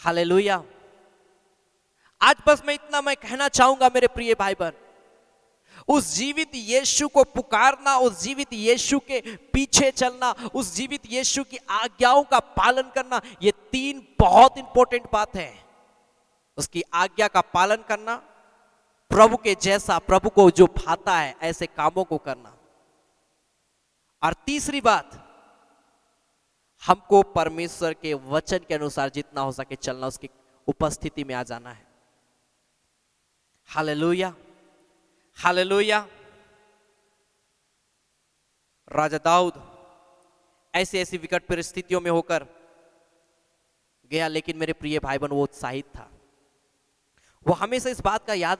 hallelujah. आज बस मैं इतना कहना चाहूंगा मेरे प्रिय भाई बहन, उस जीवित यीशु को पुकारना, उस जीवित यीशु के पीछे चलना, उस जीवित यीशु की आज्ञाओं का पालन करना, ये 3 बहुत इंपॉर्टेंट बात है। उसकी आज्ञा का पालन करना, प्रभु के जैसा, प्रभु को जो भाता है ऐसे कामों को करना, और तीसरी बात, हमको परमेश्वर के वचन के अनुसार जितना हो सके चलना, उसकी उपस्थिति में आ जाना है। Hallelujah, hallelujah. राजा दाऊद ऐसी ऐसी विकट परिस्थितियों में होकर गया, लेकिन मेरे प्रिय भाई बहन वो उत्साहित था। वो हमेशा इस बात का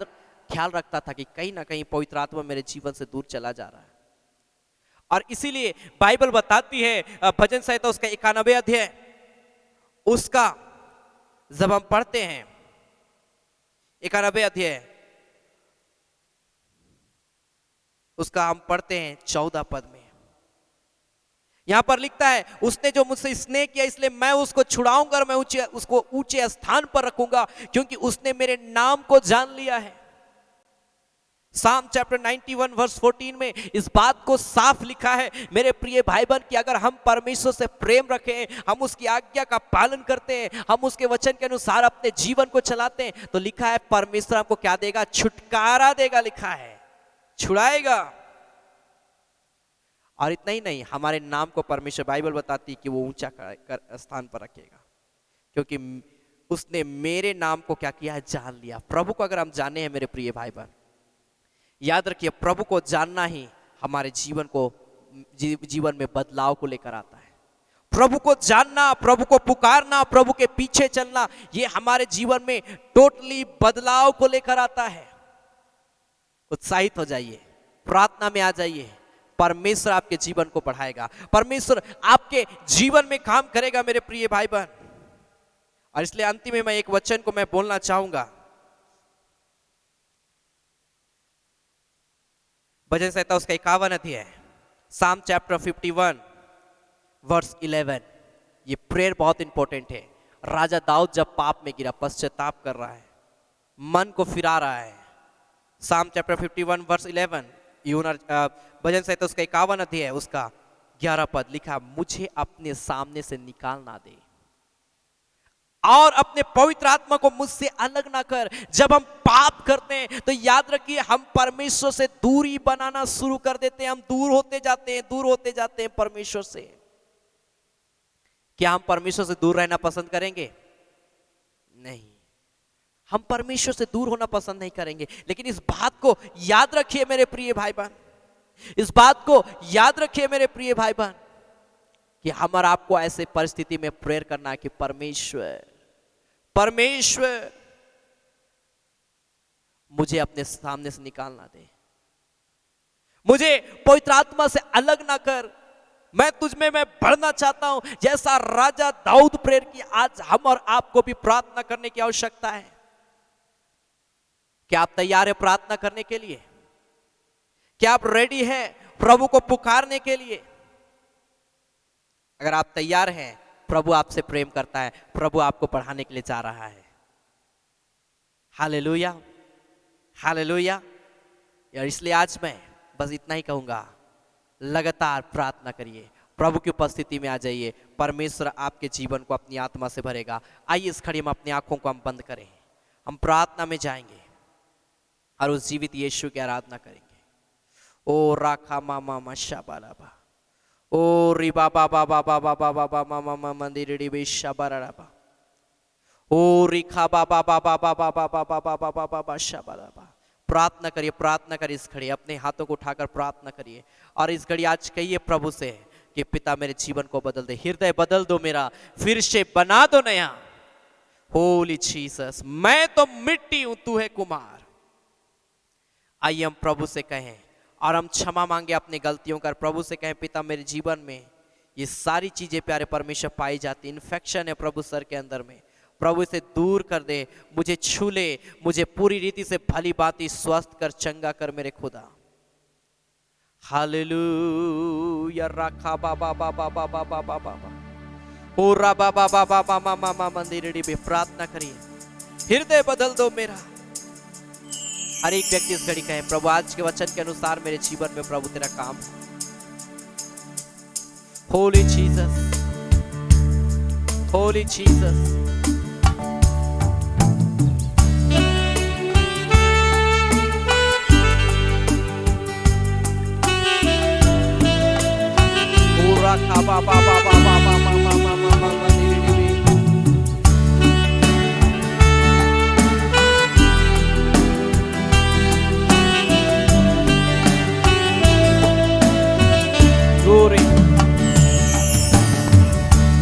ख्याल रखता था कि कहीं ना कहीं पवित्र आत्मा मेरे जीवन से दूर चला जा रहा है। और इसीलिए बाइबल बताती है, भजन संहिता उसका 91 अध्याय, उसका जब हम पढ़ते हैं 91 अध्याय, उसका हम पढ़ते हैं 14 पद में, यहां पर लिखता है, उसने जो मुझसे स्नेह किया इसलिए मैं उसको छुड़ाऊंगा और मैं उसको ऊंचे स्थान पर रखूंगा, क्योंकि उसने मेरे नाम को जान लिया है। साम चैप्टर 91:14 में इस बात को साफ लिखा है मेरे प्रिय भाई बहन कि अगर हम परमेश्वर से प्रेम रखें, हम उसकी आज्ञा का पालन करते हैं, हम उसके वचन के अनुसार अपने जीवन को चलाते हैं, तो लिखा है परमेश्वर हमको क्या देगा? छुटकारा देगा, लिखा है छुड़ाएगा। और इतना ही नहीं, हमारे नाम को परमेश्वर, बाइबल बताती है कि वो ऊंचा स्थान पर रखेगा, क्योंकि उसने मेरे नाम को क्या किया है? जान लिया। प्रभु को अगर हम जाने हैं मेरे प्रिय भाई बहन, याद रखिए प्रभु को जानना ही हमारे जीवन में बदलाव को लेकर आता है। प्रभु को जानना, प्रभु को पुकारना, प्रभु के पीछे चलना, ये हमारे जीवन में टोटली बदलाव को लेकर आता है। उत्साहित हो जाइए, प्रार्थना में आ जाइए, परमेश्वर आपके जीवन को बढ़ाएगा, परमेश्वर आपके जीवन में काम करेगा मेरे प्रिय भाई बहन। और इसलिए अंतिम में मैं एक वचन को मैं बोलना चाहूंगा। भजन संहिता उसका 51 अध्याय है, साम चैप्टर 51 वर्स 11। ये प्रेयर बहुत इंपॉर्टेंट है। राजा दाऊद जब पाप में गिरा, पश्चाताप कर रहा है, मन को फिरा रहा है। साम चैप्टर 51 वर्स 11, भजन संहिता उसका 51 अध्याय है, उसका 11 पद लिखा, मुझे अपने सामने से निकाल ना दे और अपने पवित्र आत्मा को मुझसे अलग ना कर। जब हम पाप करते हैं तो याद रखिए हम परमेश्वर से दूरी बनाना शुरू कर देते हैं। हम दूर होते जाते हैं परमेश्वर से। क्या हम परमेश्वर से दूर रहना पसंद करेंगे? नहीं, हम परमेश्वर से दूर होना पसंद नहीं करेंगे। लेकिन इस बात को याद रखिए मेरे प्रिय भाई बहन, इस बात को याद रखिए मेरे प्रिय भाई बहन, कि हम और आपको ऐसे परिस्थिति में प्रेयर करना है कि परमेश्वर मुझे अपने सामने से निकाल ना दे, मुझे पवित्र आत्मा से अलग ना कर, मैं तुझमें मैं बढ़ना चाहता हूं। जैसा राजा दाऊद प्रेयर की, आज हम और आपको भी प्रार्थना करने की आवश्यकता है। क्या आप तैयार है प्रार्थना करने के लिए? क्या आप रेडी हैं प्रभु को पुकारने के लिए? अगर आप तैयार हैं, प्रभु आपसे प्रेम करता है, प्रभु आपको बढ़ाने के लिए जा रहा है। Hallelujah, hallelujah. यार इसलिए आज मैं बस इतना ही कहूंगा, लगातार प्रार्थना करिए, प्रभु की उपस्थिति में आ जाइए, परमेश्वर आपके जीवन को अपनी आत्मा से भरेगा। आइए इस घड़ी में अपनी आंखों को हम बंद करें, हम प्रार्थना में जाएंगे और उस जीवित यीशु की आराधना करेंगे। ओ राखा मामा मशाबालाबा, ओ रिबा बाबा बाबा बाबा बाबा मामा मंदिर रिबे शाबाराबा, ओ रिखा बाबा बाबा बाबा बाबा बाबा बाबा शाबाराबा। प्रार्थना करिए, प्रार्थना करिए। इस घड़ी अपने हाथों को उठाकर प्रार्थना करिए और इस घड़ी आज कहिए प्रभु से कि पिता मेरे जीवन को बदल दे, हृदय बदल दो मेरा, फिर से बना दो नया। होली जीसस, मैं तो मिट्टी हूं, तू है कुम्हार। आइए हम प्रभु से कहें और हम क्षमा मांगे अपनी गलतियों का। प्रभु से कहें, पिता मेरे जीवन में ये सारी चीजें प्यारे परमेश्वर पाई जाती, इन्फेक्शन है प्रभु सर के अंदर में, प्रभु इसे दूर कर दे, मुझे छू ले, मुझे पूरी रीति से भली भांति स्वस्थ कर, चंगा कर मेरे खुदा। हालेलुया। राखा बाबा बाबा बाबा बाबा बाबा, ओ रा बाबा बाबा मामा मामा मंदिर में प्रार्थना करिए, हृदय बदल दो मेरा। हर एक व्यक्ति इस घड़ी कहे, प्रभु आज के वचन के अनुसार मेरे जीवन में प्रभु तेरा काम। Holi Jesus, Holi Jesus. राखा बाबा बाबा बाबा मामा मामा मामा glory।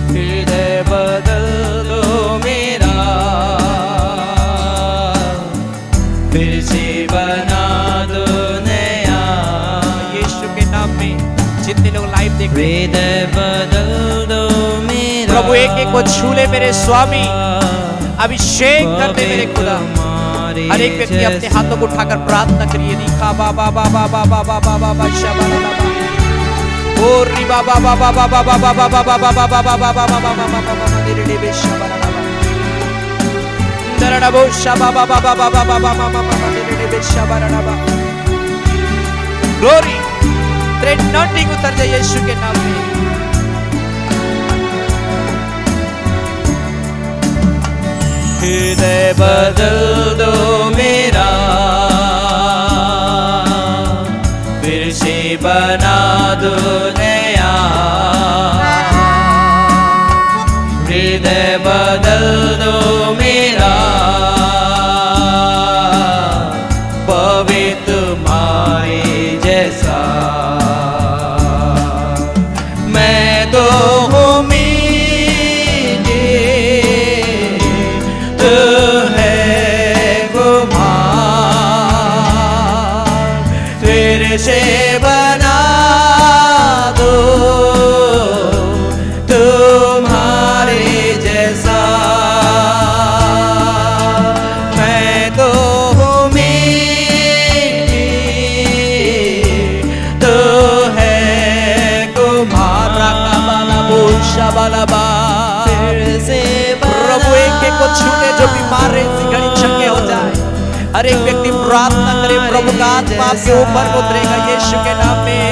हृदय बदल दो मेरा, फिर से बना दो नया। यीशु के नाम में जितने लोग लाइव देख रहे हैं, हृदय बदल दो मेरा, प्रभु एक एक को छू ले मेरे स्वामी, अभिषेक कर दे मेरे खुदा। हर एक व्यक्ति अपने हाथों को उठाकर प्रार्थना करिए। रिखा बाबा बाबा बाबा बाबा बाबा शबाला, ओ री बाबा बाबा बाबा बाबा बाबा बाबा बाबा बाबा बाबा बाबा बाबा दिरे बे शबाला, दरडा बो शबा बाबा बाबा बाबा बाबा बाबा दिरे बे शबाला। ग्लोरी, तेरे नॉटिंग उतर जाए यीशु के नाम में। हृदय बदल दो मेरा, फिर से बना दो नया। हृदय बदल दो मेरा, पवित्र माए जैसा। मैं तो हूँ लबा फिर से प्रभु एक एक को छूने जो बीमार है इसी घड़ी चंगे हो जाए। हर एक व्यक्ति प्रार्थना करे प्रभु का आत्मा आपके ऊपर उतरेगा यीशु के नाम में।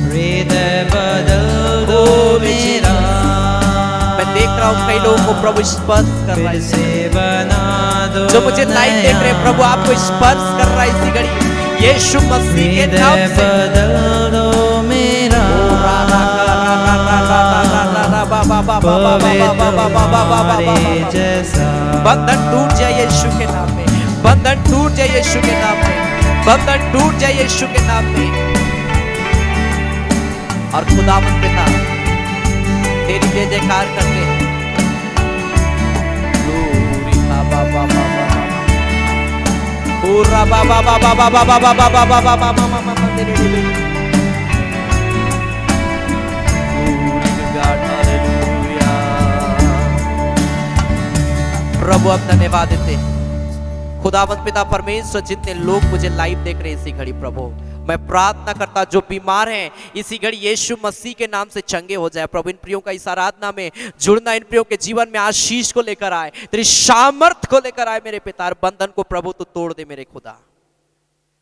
हृदय बदल दो मेरा, मैं देख रहा हूँ कई लोगों को प्रभु स्पर्श कर रहा फिर है, से बना दो जो मुझे लाइव देख रहे हैं नया। प्रभु आपको स्पर्श कर रहा है इसी घड़ी यीशु मसीह के नाम हृदय से। बदल दो मेरा, पवित्र जैसा बंधन टूट जाए यीशु के नाम में, बंधन टूट जाए यीशु के नाम में, बंधन टूट जाए यीशु के नाम में। और खुदावंद पिता तेरी जय जयकार करते हैं। Glory, बाबा बाबा बाबा पूरा बाबा बाबा बाबा बाबा बाबा बाबा बाबा तेरे लिए Glory to God, hallelujah। प्रभु अब धन्यवाद देते हैं खुदावंद पिता परमेश्वर, जितने लोग मुझे लाइव देख रहे हैं इसी घड़ी प्रभु मैं प्रार्थना करता जो बीमार हैं इसी घड़ी यीशु मसीह के नाम से चंगे हो जाए। प्रभु इन प्रियों का इस आराधना में जुड़ना इन प्रियों के जीवन में आशीष को लेकर आए, तेरी सामर्थ को लेकर आए मेरे पिता। बंधन को प्रभु तो तोड़ दे मेरे खुदा,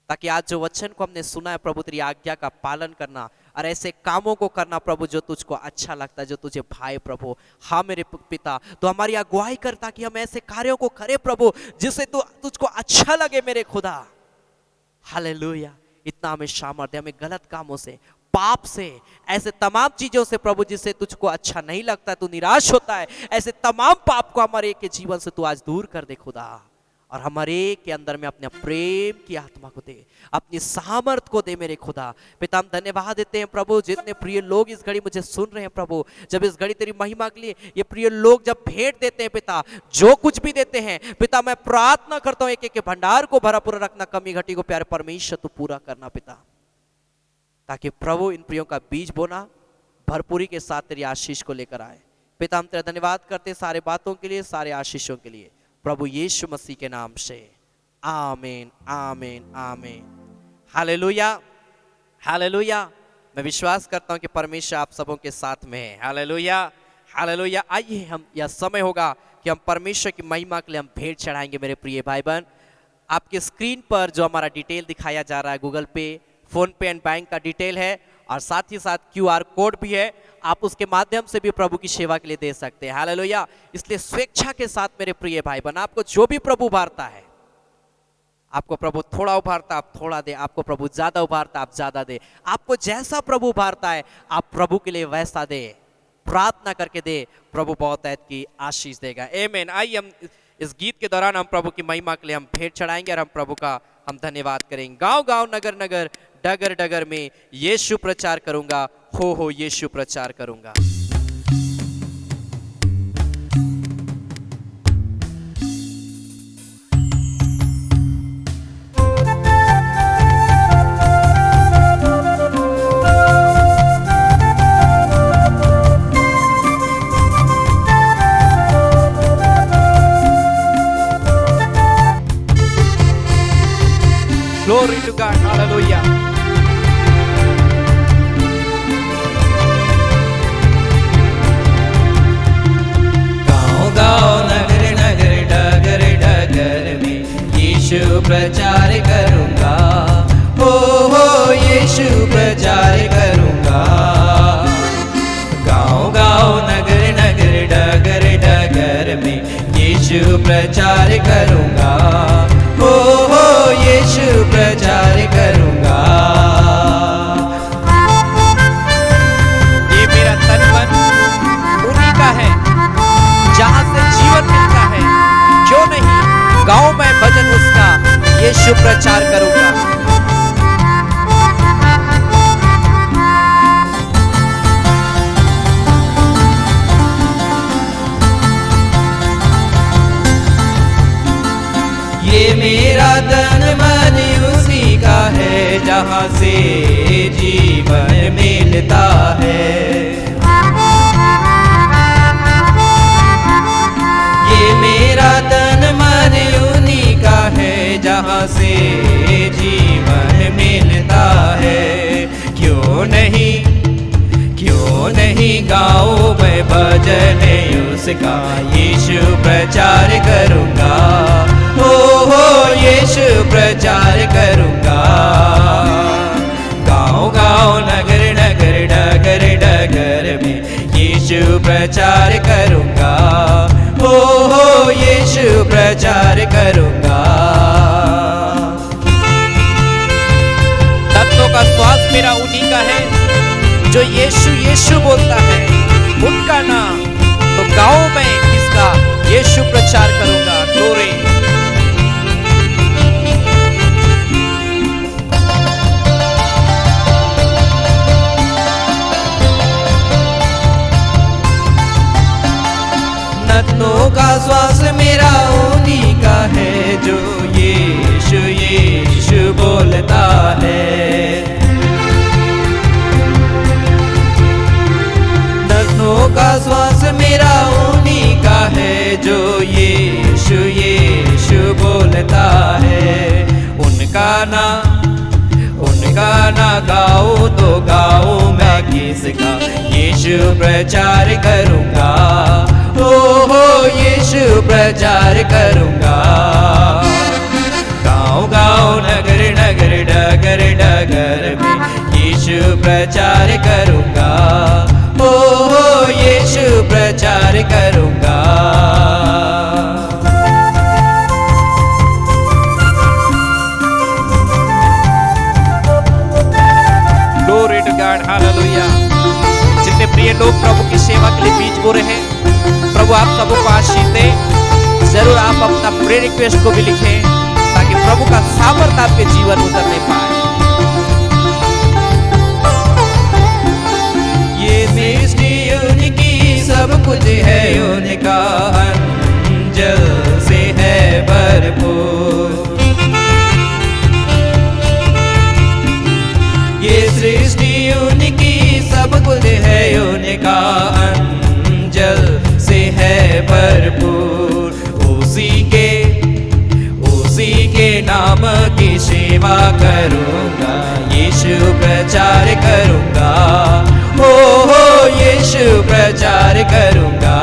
ताकि आज जो वचन को हमने सुना है प्रभु तेरी आज्ञा का पालन करना और ऐसे कामों को करना प्रभु जो तुझको अच्छा लगता है, जो तुझे भाए प्रभु। हाँ मेरे पिता तो हमारी अगुवाई करता कि हम ऐसे कार्यों को करें प्रभु जिससे तुझको अच्छा लगे मेरे खुदा। हालेलुया। इतना हमें सामर्थ्य, हमें गलत कामों से, पाप से, ऐसे तमाम चीजों से प्रभु जिससे तुझको अच्छा नहीं लगता, तू निराश होता है, ऐसे तमाम पाप को हमारे के जीवन से तू आज दूर कर दे खुदा। और हमारे के अंदर में अपने प्रेम की आत्मा को दे, अपनी सामर्थ को दे मेरे खुदा। पिता हम धन्यवाद देते हैं प्रभु, जितने प्रिय लोग इस घड़ी मुझे सुन रहे हैं प्रभु, जब इस घड़ी तेरी महिमा के लिए ये प्रिय लोग जब भेंट देते हैं पिता, जो कुछ भी देते हैं पिता, मैं प्रार्थना करता हूँ एक एक के भंडार को भरा पूरा रखना, कमी घटी को प्यारे परमेश्वर तू पूरा करना पिता, ताकि प्रभु इन प्रियों का बीज बोना भरपूरी के साथ तेरी आशीष को लेकर आए। पिता हम तेरा धन्यवाद करते सारे बातों के लिए, सारे आशीषों के लिए, प्रभु यीशु मसीह के नाम से आमीन आमीन आमीन। Hallelujah hallelujah. मैं विश्वास करता हूं कि परमेश्वर आप सबों के साथ में है। हालेलुया हालेलुया। आइए हम यह समय होगा कि हम परमेश्वर की महिमा के लिए हम भेंट चढ़ाएंगे मेरे प्रिय भाई बहन। आपके स्क्रीन पर जो हमारा डिटेल दिखाया जा रहा है, गूगल पे, फोन पे एंड बैंक का डिटेल है, और साथ ही साथ QR कोड भी है, आप उसके माध्यम से भी प्रभु की सेवा के लिए दे सकते हैं। हालेलुया। इसलिए स्वेच्छा के साथ मेरे प्रिय भाई बहन, आपको जो भी प्रभु उभारता है, आपको प्रभु थोड़ा उभारता आप थोड़ा दे, आपको प्रभु ज्यादा उभारता आप ज्यादा दे, आपको जैसा प्रभु उभारता है आप प्रभु के लिए वैसा दे, प्रार्थना करके दे, प्रभु बहुत की आशीष देगा। आमीन। आइए हम इस गीत के दौरान हम प्रभु की महिमा के लिए हम भेंट चढ़ाएंगे और हम प्रभु का हम धन्यवाद करेंगे। गांव गांव नगर नगर डगर डगर में यीशु प्रचार करूंगा, हो यीशु प्रचार करूंगा। Glory to God, hallelujah। गाँव गाँव नगर नगर डगर डगर में यीशु प्रचार करूँगा, हो यीशु प्रचार करूँगा। गाँव गाँव नगर नगर डगर डगर में यीशु प्रचार करूँगा, हो यीशु प्रचार करूँगा। ये मेरा तन मन उन्हीं का है जहां से जीवन मिलता है, क्यों नहीं गाँव में भजन उसका यीशु प्रचार करूंगा। ये मेरा तन मन उसी का है जहाँ से जीवन मिलता है। ये मेरा तन मन उन्हीं का है जहाँ से जीवन मिलता है। भजन उसका यीशु प्रचार करूँगा, हो यीशु प्रचार करूँगा। गाँव गाँव नगर नगर डगर डगर में यीशु प्रचार करूँगा, हो यीशु प्रचार करूँगा। तत्वों का श्वास मेरा उन्हीं का है जो यीशु यीशु बोलता है, उनका नाम। तो गाँव में किसका यीशु प्रचार करूंगा। ग्लोरी। नथनों का श्वास मेरा उन्हीं का है जो यीशु यीशु बोलता है। नथनों का श्वास मेरा उन्हीं का है जो यीशु यीशु बोलता है। उनका ना गाओ तो गाओ मैं किसका यीशु प्रचार करूँगा, हो यीशु प्रचार करूँगा। गाँव गाँव नगर नगर डगर डगर में यीशु प्रचार करूँगा, हो यीशु प्रचार करूँगा। Glory to God, hallelujah. जितने प्रिय लोग प्रभु की सेवा के लिए बीच बो रहे हैं, प्रभु आप सबको आशीष दे। जरूर आप अपना प्रेयर रिक्वेस्ट को भी लिखें ताकि प्रभु का सामर्थ आपके जीवन उतरने पाए। ये सृष्टि उनकी सब कुछ है उनका, अंजल से है भरपूर। ये सृष्टि उनकी सब कुछ है उनका, अंजल से है भरपूर। उसी के नाम की सेवा करूँगा, यीशु प्रचार करूँगा, हो यीशु प्रचार करूँगा।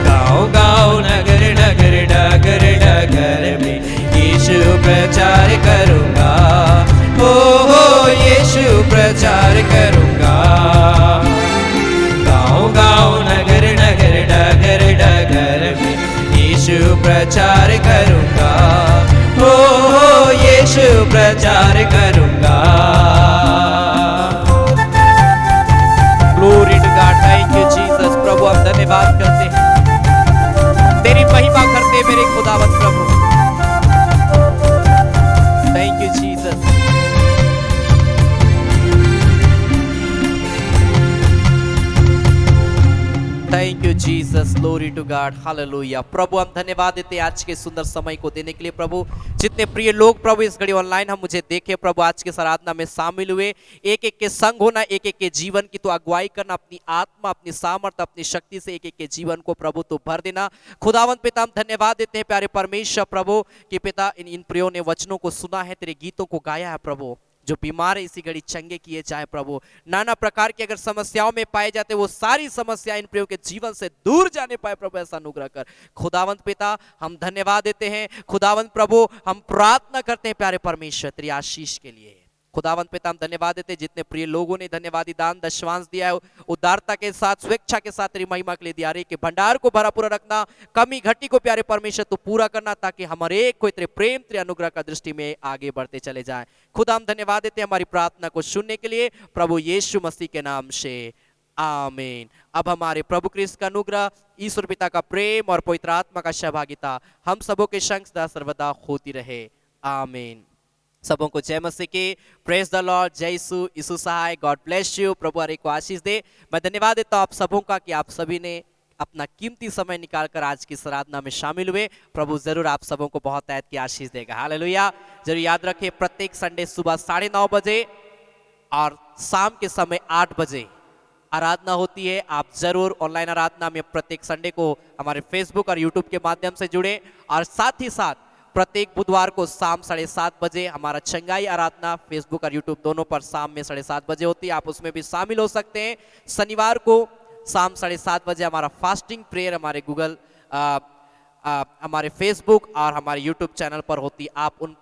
गाँव गाँव नगर नगर डगर डगर में यीशु प्रचार करूँगा, हो यीशु प्रचार करूँगा। गाँव गाँव नगर नगर डगर डगर में यीशु प्रचार करूँगा, हो यीशु प्रचार करूँगा। Glory to God, thank you Jesus. प्रभु हम धन्यवाद करते हैं, तेरी महिमा करते हैं मेरे खुदावंत प्रभु। Thank you Jesus. Thank you Jesus, glory to God, हालेलुया। प्रभु हम धन्यवाद देते हैं आज के सुंदर समय को देने के लिए। प्रभु जितने प्रिय लोग प्रभु इस घड़ी ऑनलाइन हम मुझे देखे प्रभु आज के आराधना में शामिल हुए, एक एक के संग होना, एक एक के जीवन की तो अगुवाई करना, अपनी आत्मा अपनी सामर्थ अपनी शक्ति से एक एक के जीवन को प्रभु तो भर देना। खुदावंत पिता हम धन्यवाद देते हैं प्यारे परमेश्वर प्रभु कि पिता इन प्रियों ने वचनों को सुना है, तेरे गीतों को गाया है प्रभु। जो बीमार है इसी घड़ी चंगे किए जाए प्रभु। नाना प्रकार की अगर समस्याओं में पाए जाते वो सारी समस्या इन प्रियों के जीवन से दूर जाने पाए प्रभु, ऐसा अनुग्रह कर। खुदावंत पिता हम धन्यवाद देते हैं, खुदावंत प्रभु हम प्रार्थना करते हैं प्यारे परमेश्वर तेरी आशीष के लिए। खुदावंत पिता हम धन्यवाद देते हैं जितने प्रिय लोगों ने धन्यवादी दान दशवांश दिया है, उदारता के साथ स्वेच्छा के साथ तेरी महिमा के लिए दिया रही कि भंडार को भरा पूरा रखना, कमी घटी को प्यारे परमेश्वर तू पूरा करना, ताकि हमारे एक को तेरे प्रेम तेरे अनुग्रह का दृष्टि में आगे बढ़ते चले जाएं। खुदा हम धन्यवाद देते हैं हमारी प्रार्थना को सुनने के लिए प्रभु यीशु मसीह के नाम से, आमीन। अब हमारे प्रभु क्रिस्त का अनुग्रह, ईश्वर पिता का प्रेम और पवित्र आत्मा का सहभागिता हम सबों के संग सदा सर्वदा होती रहे, आमीन। सबों को जय मसीह की, प्रेज द लॉर्ड, जय यीशु सहाय, गॉड ब्लेस यू। प्रभु हर एक को आशीष दे। मैं धन्यवाद देता हूँ आप सबों का कि आप सभी ने अपना कीमती समय निकालकर आज की आराधना में शामिल हुए। प्रभु जरूर आप सबों को बहुत ऐत की आशीष देगा, हालेलुया। जरूर याद रखें प्रत्येक संडे सुबह 9:30 बजे और शाम के समय 8 बजे आराधना होती है। आप जरूर ऑनलाइन आराधना में प्रत्येक संडे को हमारे फेसबुक और यूट्यूब के माध्यम से जुड़े, और साथ ही साथ प्रत्येक बुधवार को शाम 7:30 बजे हमारा चंगाई आराधना फेसबुक और यूट्यूब दोनों पर शाम में 7:30 बजे होती है। आप उसमें भी शामिल हो सकते हैं। शनिवार को शाम 7:30 बजे हमारा फास्टिंग प्रेयर हमारे गूगल हमारे फेसबुक और हमारे यूट्यूब चैनल पर होती। आप उन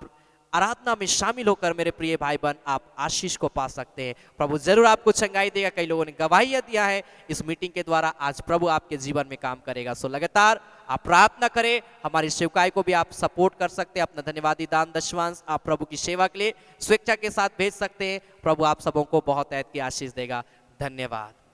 आराधना में शामिल होकर मेरे प्रिय भाई बहन आप आशीष को पा सकते हैं। प्रभु जरूर आपको चंगाई देगा। कई लोगों ने गवाहियां दिया है इस मीटिंग के द्वारा, आज प्रभु आपके जीवन में काम करेगा। सो लगातार आप प्रार्थना करें। हमारी सेवकाई को भी आप सपोर्ट कर सकते हैं। अपना धन्यवादी दान दशवांश आप प्रभु की सेवा के लिए स्वेच्छा के साथ भेज सकते हैं। प्रभु आप सबों को बहुत ऐत की आशीष देगा। धन्यवाद।